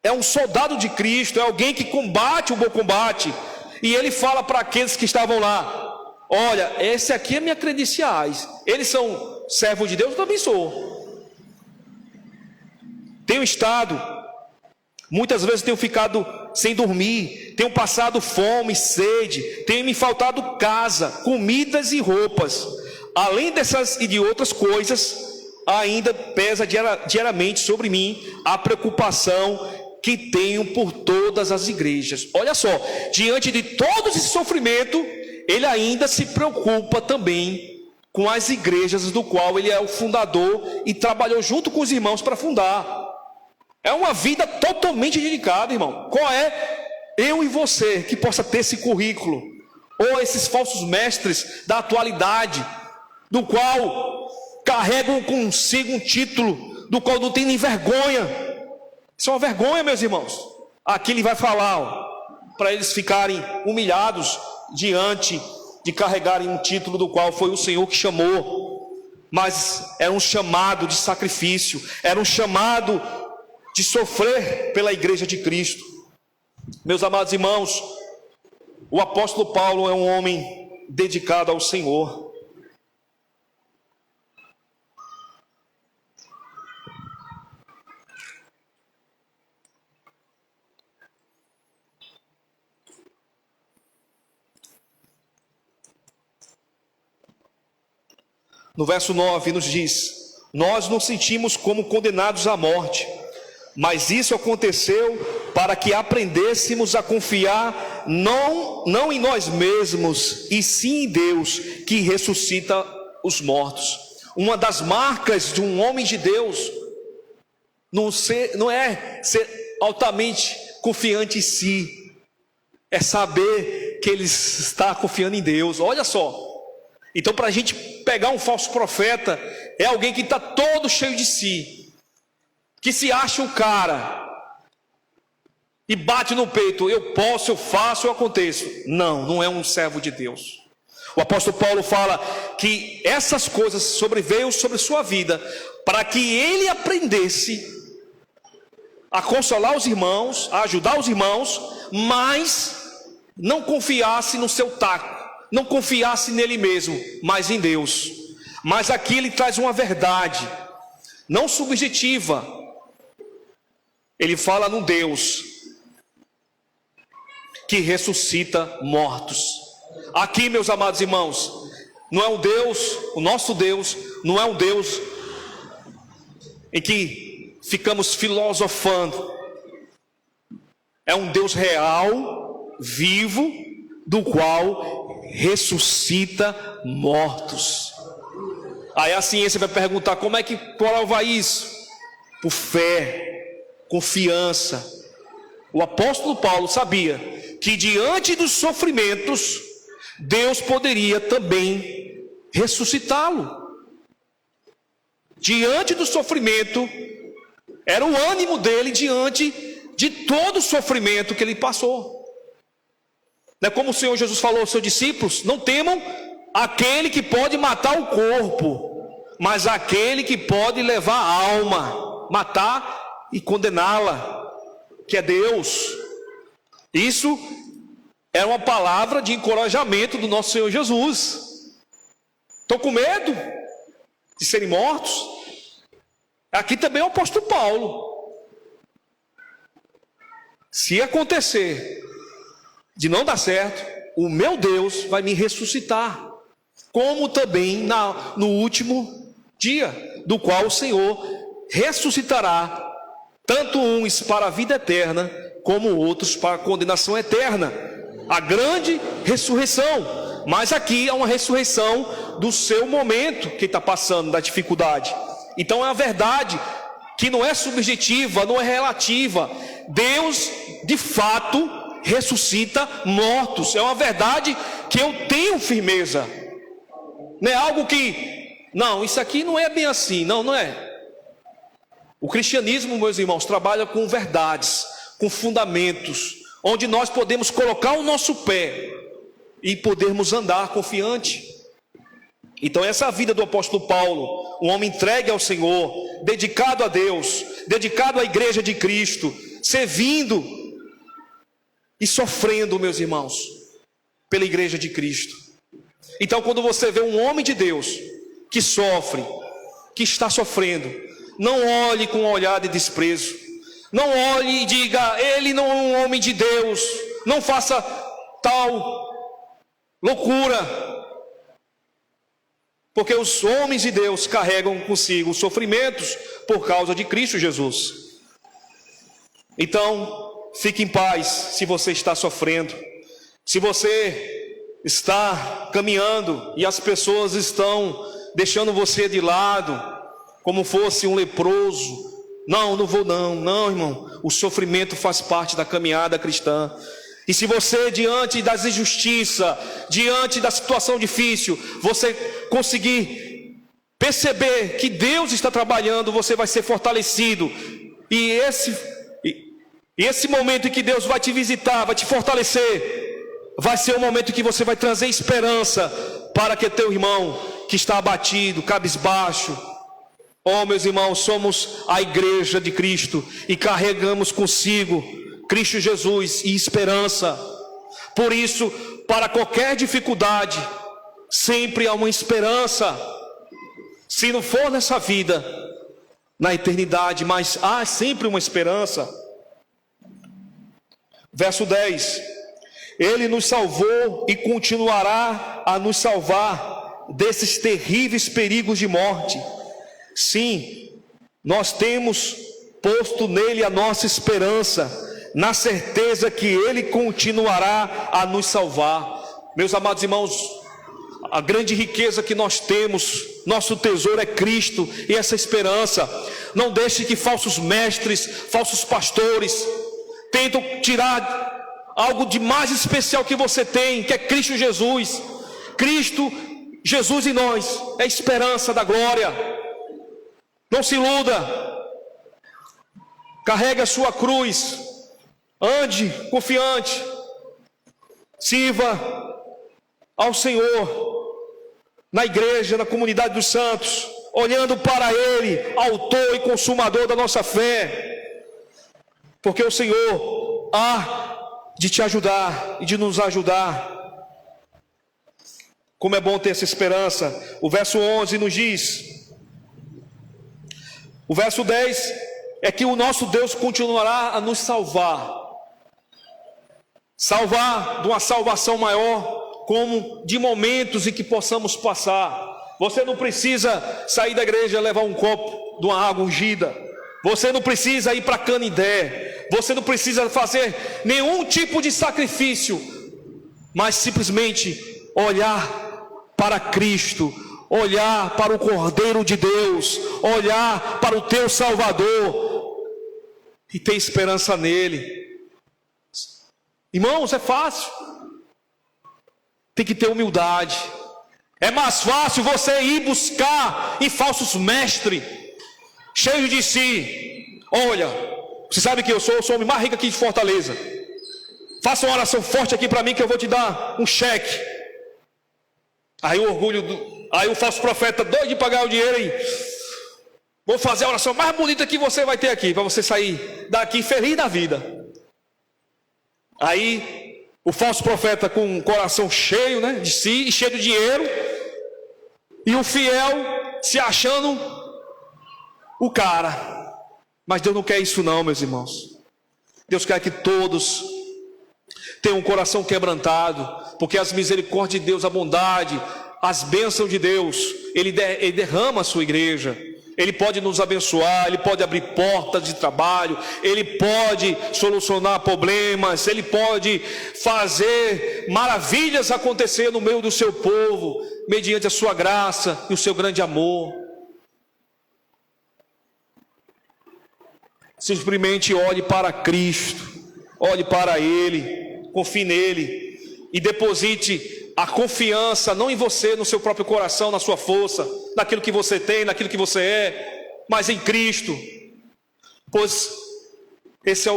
É um soldado de Cristo, é alguém que combate o bom combate. E ele fala para aqueles que estavam lá: olha, esse aqui é minha credenciais. Eles são servos de Deus, eu também sou. Tenho estado, muitas vezes tenho ficado sem dormir, tenho passado fome, sede, tenho me faltado casa, comidas e roupas. Além dessas e de outras coisas, ainda pesa diariamente sobre mim a preocupação que tenho por todas as igrejas. Olha só, diante de todo esse sofrimento, ele ainda se preocupa também com as igrejas do qual ele é o fundador e trabalhou junto com os irmãos para fundar. É uma vida totalmente dedicada, irmão. Qual é eu e você que possa ter esse currículo? Ou esses falsos mestres da atualidade, do qual carregam consigo um título, do qual não tem nem vergonha. Isso é uma vergonha, meus irmãos. Aqui ele vai falar, para eles ficarem humilhados diante de carregarem um título do qual foi o Senhor que chamou. Mas era um chamado de sacrifício, era um chamado de sofrer pela igreja de Cristo. Meus amados irmãos, o apóstolo Paulo é um homem dedicado ao Senhor. No verso 9 nos diz: nós nos sentimos como condenados à morte, mas isso aconteceu para que aprendêssemos a confiar não em nós mesmos, e sim em Deus, que ressuscita os mortos. Uma das marcas de um homem de Deus não é ser altamente confiante em si, é saber que ele está confiando em Deus. Olha só. Então, para a gente pegar um falso profeta, é alguém que está todo cheio de si, que se acha um cara e bate no peito: eu posso, eu faço, eu aconteço. Não é um servo de Deus. O apóstolo Paulo fala que essas coisas sobreveio sobre sua vida para que ele aprendesse a consolar os irmãos, a ajudar os irmãos, mas não confiasse no seu taco, não confiasse nele mesmo, mas em Deus. Mas aqui ele traz uma verdade não subjetiva. Ele fala num Deus que ressuscita mortos. Aqui, meus amados irmãos, não é um Deus, o nosso Deus não é um Deus em que ficamos filosofando. É um Deus real, vivo, do qual ressuscita mortos. Aí a ciência vai perguntar: como é que prova isso? Por fé, confiança. O apóstolo Paulo sabia que diante dos sofrimentos, Deus poderia também ressuscitá-lo. Diante do sofrimento, era o ânimo dele diante de todo o sofrimento que ele passou. Não é como o Senhor Jesus falou aos seus discípulos: não temam aquele que pode matar o corpo, mas aquele que pode levar a alma, matar e condená-la, que é Deus. Isso é uma palavra de encorajamento do nosso Senhor Jesus. Estou com medo? de serem mortos. Aqui também é o apóstolo Paulo. Se acontecer de não dar certo, o meu Deus vai me ressuscitar, como também no último dia, do qual o Senhor ressuscitará tanto uns para a vida eterna, como outros para a condenação eterna. A grande ressurreição. Mas aqui é uma ressurreição do seu momento que está passando, da dificuldade. Então é uma verdade que não é subjetiva, não é relativa. Deus, de fato, ressuscita mortos. É uma verdade que eu tenho firmeza. Não é algo que, não, isso aqui não é bem assim. Não, não é. O cristianismo, meus irmãos, trabalha com verdades, com fundamentos, onde nós podemos colocar o nosso pé e podermos andar confiante. Então essa é a vida do apóstolo Paulo, um homem entregue ao Senhor, dedicado a Deus, dedicado à igreja de Cristo, servindo e sofrendo, meus irmãos, pela igreja de Cristo. Então quando você vê um homem de Deus que sofre, que está sofrendo, não olhe com um olhar de desprezo, não olhe e diga, ele não é um homem de Deus, não faça tal loucura. Porque os homens de Deus carregam consigo sofrimentos por causa de Cristo Jesus. Então, fique em paz se você está sofrendo. Se você está caminhando e as pessoas estão deixando você de lado, como fosse um leproso. Não, não vou não, irmão. O sofrimento faz parte da caminhada cristã. E se você, diante das injustiças, diante da situação difícil, você conseguir perceber que Deus está trabalhando, você vai ser fortalecido. E esse momento em que Deus vai te visitar, vai te fortalecer, vai ser o momento em que você vai trazer esperança para que teu irmão que está abatido, cabisbaixo. Oh, meus irmãos, somos a igreja de Cristo e carregamos consigo Cristo Jesus e esperança. Por isso, para qualquer dificuldade, sempre há uma esperança. Se não for nessa vida, na eternidade, mas há sempre uma esperança. Verso 10: Ele nos salvou e continuará a nos salvar desses terríveis perigos de morte. Sim, nós temos posto nele a nossa esperança, na certeza que ele continuará a nos salvar. Meus amados irmãos, a grande riqueza que nós temos, nosso tesouro é Cristo e essa esperança. Não deixe que falsos mestres, falsos pastores tentam tirar algo de mais especial que você tem, que é Cristo Jesus. Cristo Jesus em nós é a esperança da glória. Não se iluda. Carregue a sua cruz, ande confiante, sirva ao Senhor na igreja, na comunidade dos santos, olhando para Ele, autor e consumador da nossa fé, porque o Senhor há de te ajudar e de nos ajudar. Como é bom ter essa esperança. O verso 11 nos diz, o verso 10 é que o nosso Deus continuará a nos salvar. Salvar de uma salvação maior, como de momentos em que possamos passar. Você não precisa sair da igreja e levar um copo de uma água ungida. Você não precisa ir para Canindé. Você não precisa fazer nenhum tipo de sacrifício, mas simplesmente olhar para Cristo, olhar para o Cordeiro de Deus, olhar para o teu Salvador e ter esperança nele. Irmãos, é fácil. Tem que ter humildade. É mais fácil você ir buscar em falsos mestres, cheios de si. Olha, você sabe que eu sou o homem mais rico aqui de Fortaleza. Faça uma oração forte aqui para mim que eu vou te dar um cheque. Aí o orgulho aí o falso profeta doido de pagar o dinheiro aí. Vou fazer a oração mais bonita que você vai ter aqui, para você sair daqui feliz da vida. Aí o falso profeta com o coração cheio, né, de si e cheio de dinheiro, e o fiel se achando o cara. Mas Deus não quer isso não, meus irmãos. Deus quer que todos tenham um coração quebrantado, porque as misericórdias de Deus, a bondade, as bênçãos de Deus, Ele derrama a sua igreja. Ele pode nos abençoar, Ele pode abrir portas de trabalho, Ele pode solucionar problemas, Ele pode fazer maravilhas acontecer no meio do seu povo, mediante a sua graça e o seu grande amor. Simplesmente olhe para Cristo, olhe para Ele, confie nele e deposite a confiança não em você, no seu próprio coração, na sua força, naquilo que você tem, naquilo que você é, mas em Cristo. Pois esse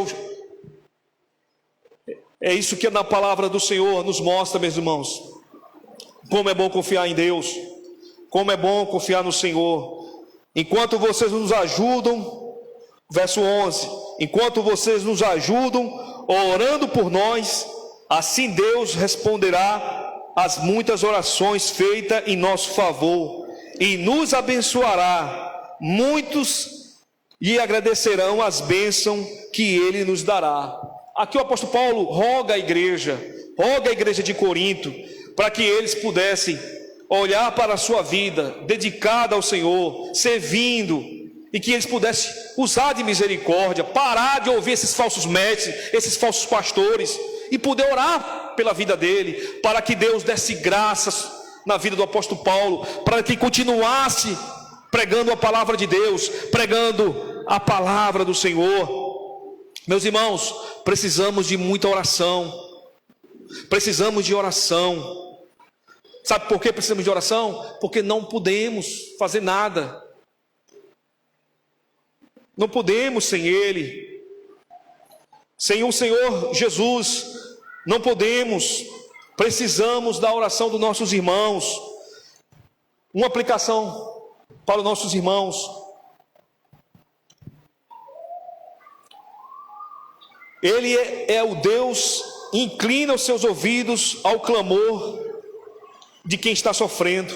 é isso que na palavra do Senhor nos mostra, meus irmãos. Como é bom confiar em Deus, como é bom confiar no Senhor. Enquanto vocês nos ajudam, verso 11, enquanto vocês nos ajudam, orando por nós, assim Deus responderá as muitas orações feitas em nosso favor, e nos abençoará muitos, e agradecerão as bênçãos que Ele nos dará. Aqui o apóstolo Paulo roga a igreja de Corinto, para que eles pudessem olhar para a sua vida, dedicada ao Senhor, servindo, e que eles pudessem usar de misericórdia, parar de ouvir esses falsos mestres, esses falsos pastores, e poder orar pela vida dele, para que Deus desse graças na vida do apóstolo Paulo, para que continuasse pregando a palavra de Deus, pregando a palavra do Senhor. Meus irmãos, precisamos de muita oração, precisamos de oração. Sabe por que precisamos de oração? Porque não podemos fazer nada, não podemos sem Ele, sem o Senhor Jesus, não podemos. Precisamos da oração dos nossos irmãos. Uma aplicação para os nossos irmãos: Ele é o Deus, inclina os seus ouvidos ao clamor de quem está sofrendo.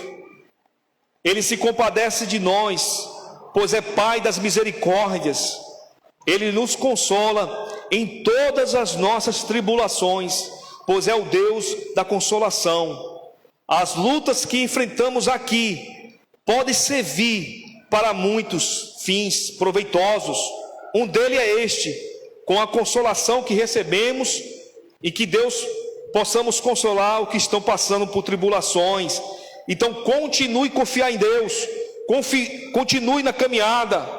Ele se compadece de nós, pois é Pai das misericórdias. Ele nos consola em todas as nossas tribulações, pois é o Deus da consolação. As lutas que enfrentamos aqui podem servir para muitos fins proveitosos. Um deles é este: com a consolação que recebemos, e que Deus possamos consolar os que estão passando por tribulações. Então continue a confiar em Deus, continue na caminhada,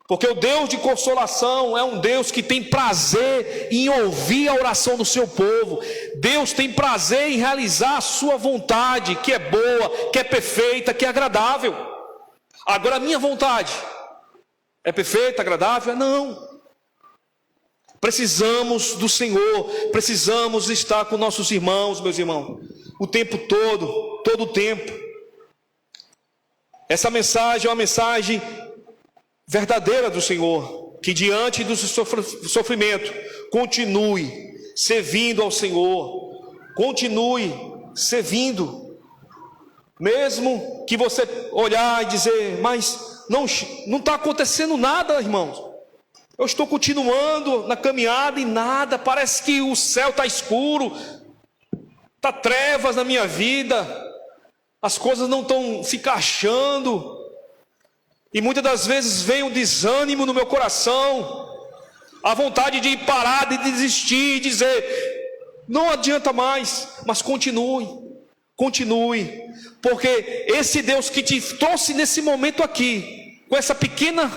porque o Deus de consolação é um Deus que tem prazer em ouvir a oração do seu povo. Deus tem prazer em realizar a sua vontade, que é boa, que é perfeita, que é agradável. Agora a minha vontade é perfeita, agradável? Não. Precisamos do Senhor, precisamos estar com nossos irmãos, meus irmãos, o tempo todo, todo o tempo. Essa mensagem é uma mensagem verdadeira do Senhor, que diante do sofrimento, continue servindo ao Senhor, continue servindo, mesmo que você olhar e dizer, mas não está acontecendo nada, irmãos, eu estou continuando na caminhada e nada, parece que o céu está escuro, está trevas na minha vida, as coisas não estão se encaixando, e muitas das vezes vem um desânimo no meu coração, a vontade de parar, de desistir, dizer, não adianta mais, mas continue, porque esse Deus que te trouxe nesse momento aqui, com essa pequena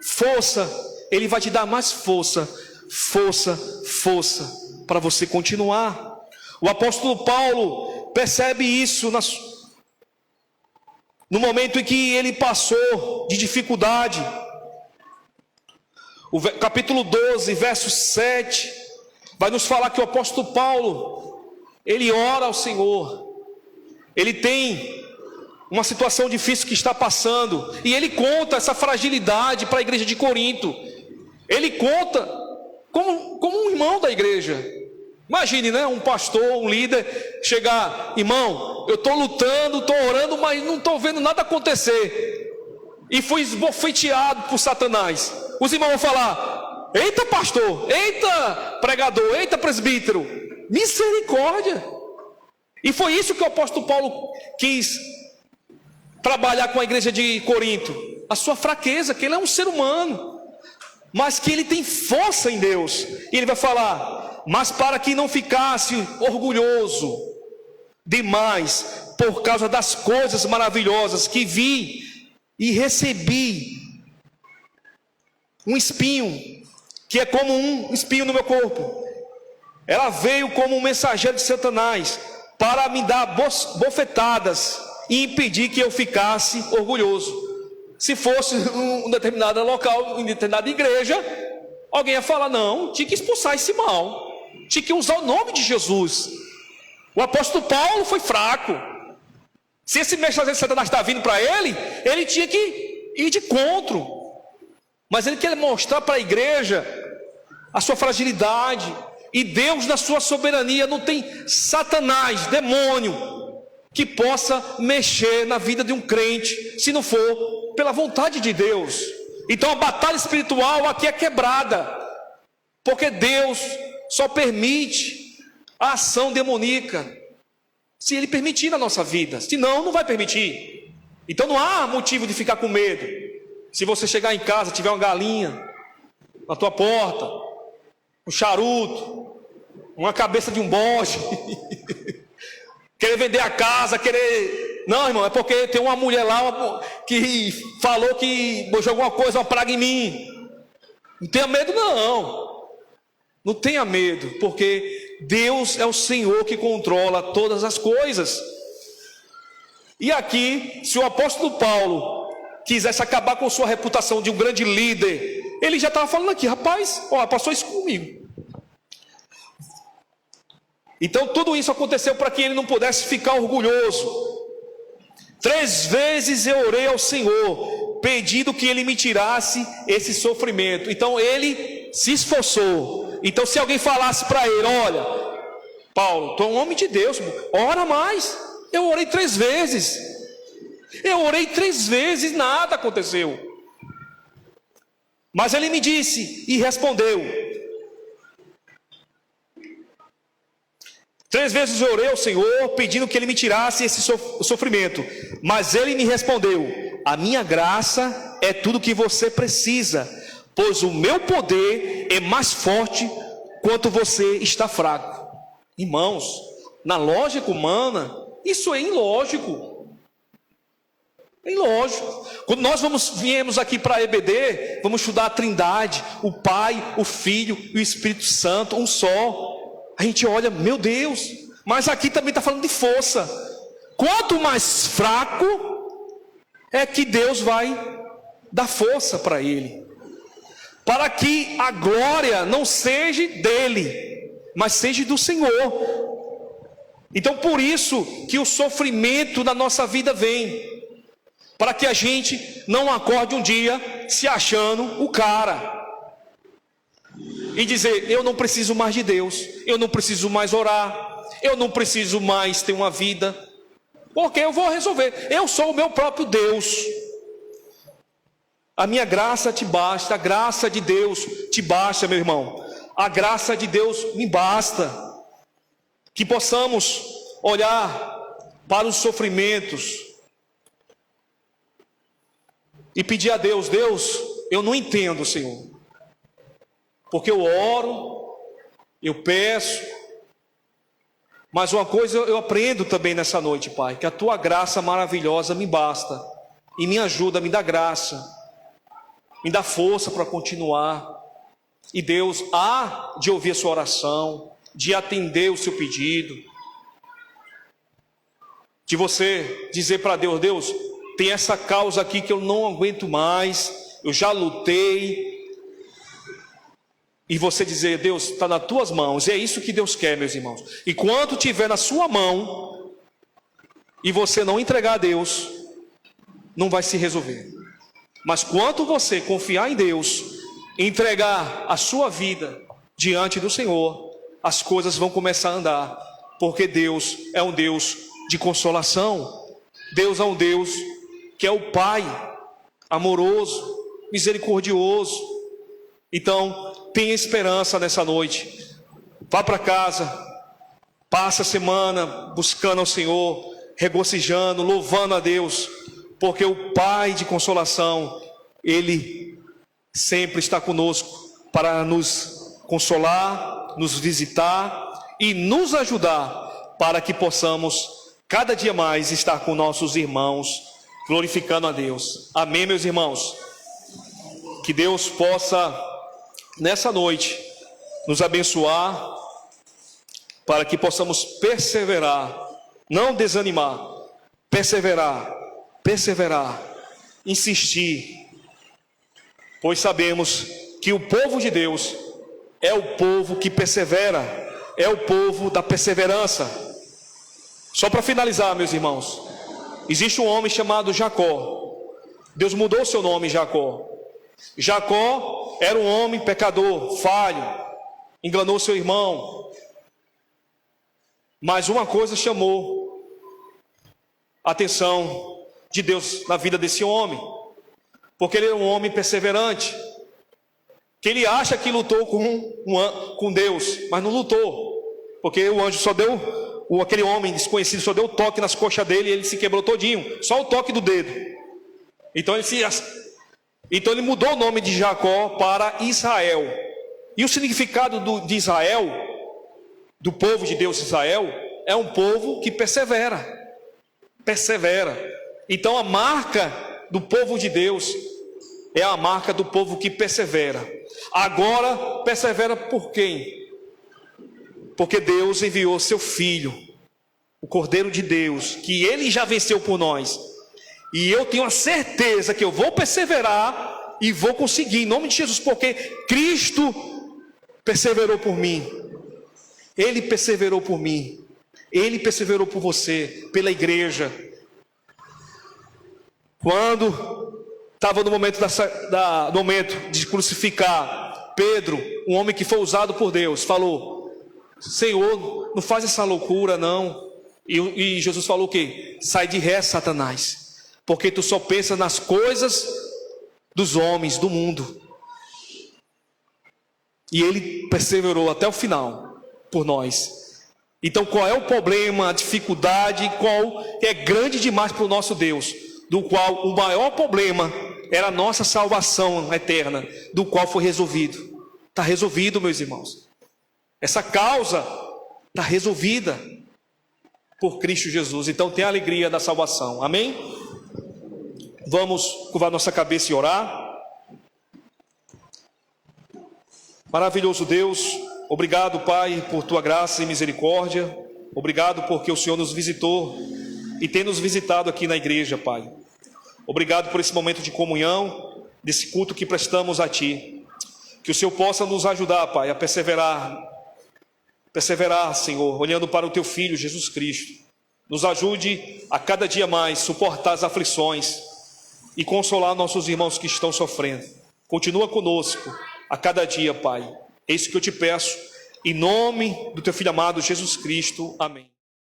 força, Ele vai te dar mais força, para você continuar. O apóstolo Paulo percebe isso no momento em que ele passou de dificuldade. O capítulo 12, verso 7, vai nos falar que o apóstolo Paulo, ele ora ao Senhor, ele tem uma situação difícil que está passando, e ele conta essa fragilidade para a igreja de Corinto. Ele conta como um irmão da igreja. Imagine, né, um pastor, um líder, chegar, irmão, irmão, eu estou lutando, estou orando, mas não estou vendo nada acontecer. E fui esbofeteado por Satanás. Os irmãos vão falar: eita pastor, eita pregador, eita presbítero, misericórdia. E foi isso que o apóstolo Paulo quis trabalhar com a igreja de Corinto. A sua fraqueza, que ele é um ser humano, mas que ele tem força em Deus. E ele vai falar: mas para que não ficasse orgulhoso demais por causa das coisas maravilhosas que vi e recebi um espinho, que é como um espinho no meu corpo. Ela veio como um mensageiro de Satanás para me dar bofetadas e impedir que eu ficasse orgulhoso. Se fosse um determinado local, em determinada igreja, alguém ia falar: não, tinha que expulsar esse mal, tinha que usar o nome de Jesus. O apóstolo Paulo foi fraco. Se esse mensageiro de Satanás está vindo para ele, ele tinha que ir de encontro. Mas ele quer mostrar para a igreja a sua fragilidade. E Deus, na sua soberania, não tem Satanás, demônio, que possa mexer na vida de um crente, se não for pela vontade de Deus. Então a batalha espiritual aqui é quebrada, porque Deus só permite a ação demoníaca se Ele permitir na nossa vida, senão não vai permitir. Então não há motivo de ficar com medo. Se você chegar em casa, tiver uma galinha na tua porta, um charuto, uma cabeça de um bode, querer vender a casa, querer... Não, irmão, é porque tem uma mulher lá que falou que jogou alguma coisa, uma praga em mim. Não tenha medo, não. Não tenha medo, porque Deus é o Senhor que controla todas as coisas. E aqui, se o apóstolo Paulo quisesse acabar com sua reputação de um grande líder, ele já estava falando aqui: rapaz, ó, passou isso comigo. Então tudo isso aconteceu para que ele não pudesse ficar orgulhoso. 3 vezes eu orei ao Senhor, pedindo que ele me tirasse esse sofrimento. Então ele se esforçou. Então se alguém falasse para ele: olha, Paulo, tu é um homem de Deus, ora mais. Eu orei 3 vezes. Eu orei 3 vezes, nada aconteceu. Mas ele me disse e respondeu: 3 vezes eu orei ao Senhor, pedindo que Ele me tirasse esse sofrimento. Mas Ele me respondeu: a minha graça é tudo que você precisa, pois o meu poder é mais forte quanto você está fraco. Irmãos, na lógica humana, isso é ilógico. É ilógico. Quando nós viemos aqui para a EBD, vamos estudar a Trindade, o Pai, o Filho e o Espírito Santo, um só. A gente olha, meu Deus, mas aqui também está falando de força. Quanto mais fraco, é que Deus vai dar força para ele, para que a glória não seja dele, mas seja do Senhor. Então por isso que o sofrimento na nossa vida vem, para que a gente não acorde um dia se achando o cara e dizer: eu não preciso mais de Deus, eu não preciso mais orar, eu não preciso mais ter uma vida, porque eu vou resolver, eu sou o meu próprio Deus. A minha graça te basta, a graça de Deus te basta, meu irmão. A graça de Deus me basta. Que possamos olhar para os sofrimentos e pedir a Deus: Deus, eu não entendo, Senhor, porque eu oro, eu peço, mas uma coisa eu aprendo também nessa noite, Pai, que a Tua graça maravilhosa me basta, e me ajuda, me dá graça, me dá força para continuar. E Deus há de ouvir a sua oração, de atender o seu pedido, de você dizer para Deus: Deus, tem essa causa aqui que eu não aguento mais, eu já lutei. E você dizer: Deus, está nas tuas mãos. E é isso que Deus quer, meus irmãos. E quando tiver na sua mão e você não entregar a Deus, não vai se resolver. Mas quando você confiar em Deus, entregar a sua vida diante do Senhor, as coisas vão começar a andar, porque Deus é um Deus de consolação. Deus é um Deus que é o Pai amoroso, misericordioso. Então, tenha esperança nessa noite. Vá para casa, passe a semana buscando ao Senhor, regozijando, louvando a Deus, porque o Pai de consolação, Ele sempre está conosco para nos consolar, nos visitar e nos ajudar para que possamos cada dia mais estar com nossos irmãos, glorificando a Deus. Amém, meus irmãos? Que Deus possa, nessa noite, nos abençoar, para que possamos perseverar, não desanimar, perseverar, insistir, pois sabemos que o povo de Deus é o povo que persevera, é o povo da perseverança. Só para finalizar, meus irmãos, existe um homem chamado Jacó. Deus mudou seu nome, Jacó. Jacó era um homem pecador, falho, enganou seu irmão. Mas uma coisa chamou a atenção de Deus na vida desse homem, porque ele é um homem perseverante, que ele acha que lutou com Deus, mas não lutou, porque o anjo só deu, aquele homem desconhecido só deu um toque nas coxas dele e ele se quebrou todinho, só o toque do dedo. Então ele mudou o nome de Jacó para Israel. E o significado de Israel, do povo de Deus Israel, é um povo que persevera. Então a marca do povo de Deus é a marca do povo que persevera. Agora persevera por quem? Porque Deus enviou seu Filho, o Cordeiro de Deus, que Ele já venceu por nós. E eu tenho a certeza que eu vou perseverar e vou conseguir, em nome de Jesus, porque Cristo perseverou por mim. Ele perseverou por mim, Ele perseverou por você, pela igreja. Quando estava no momento de crucificar Pedro, um homem que foi usado por Deus, falou: Senhor, não faz essa loucura não. E Jesus falou o quê? Sai de ré, Satanás, porque tu só pensas nas coisas dos homens, do mundo. E ele perseverou até o final por nós. Então qual é o problema, a dificuldade, qual é grande demais para o nosso Deus, do qual o maior problema era a nossa salvação eterna, do qual foi resolvido. Está resolvido, meus irmãos. Essa causa está resolvida por Cristo Jesus. Então tem a alegria da salvação. Amém? Vamos curvar nossa cabeça e orar. Maravilhoso Deus, obrigado, Pai, por Tua graça e misericórdia. Obrigado porque o Senhor nos visitou e tem nos visitado aqui na igreja, Pai. Obrigado por esse momento de comunhão, desse culto que prestamos a Ti. Que o Senhor possa nos ajudar, Pai, a perseverar, Senhor, olhando para o Teu Filho, Jesus Cristo. Nos ajude a cada dia mais suportar as aflições e consolar nossos irmãos que estão sofrendo. Continua conosco a cada dia, Pai. É isso que eu te peço, em nome do Teu Filho amado, Jesus Cristo. Amém.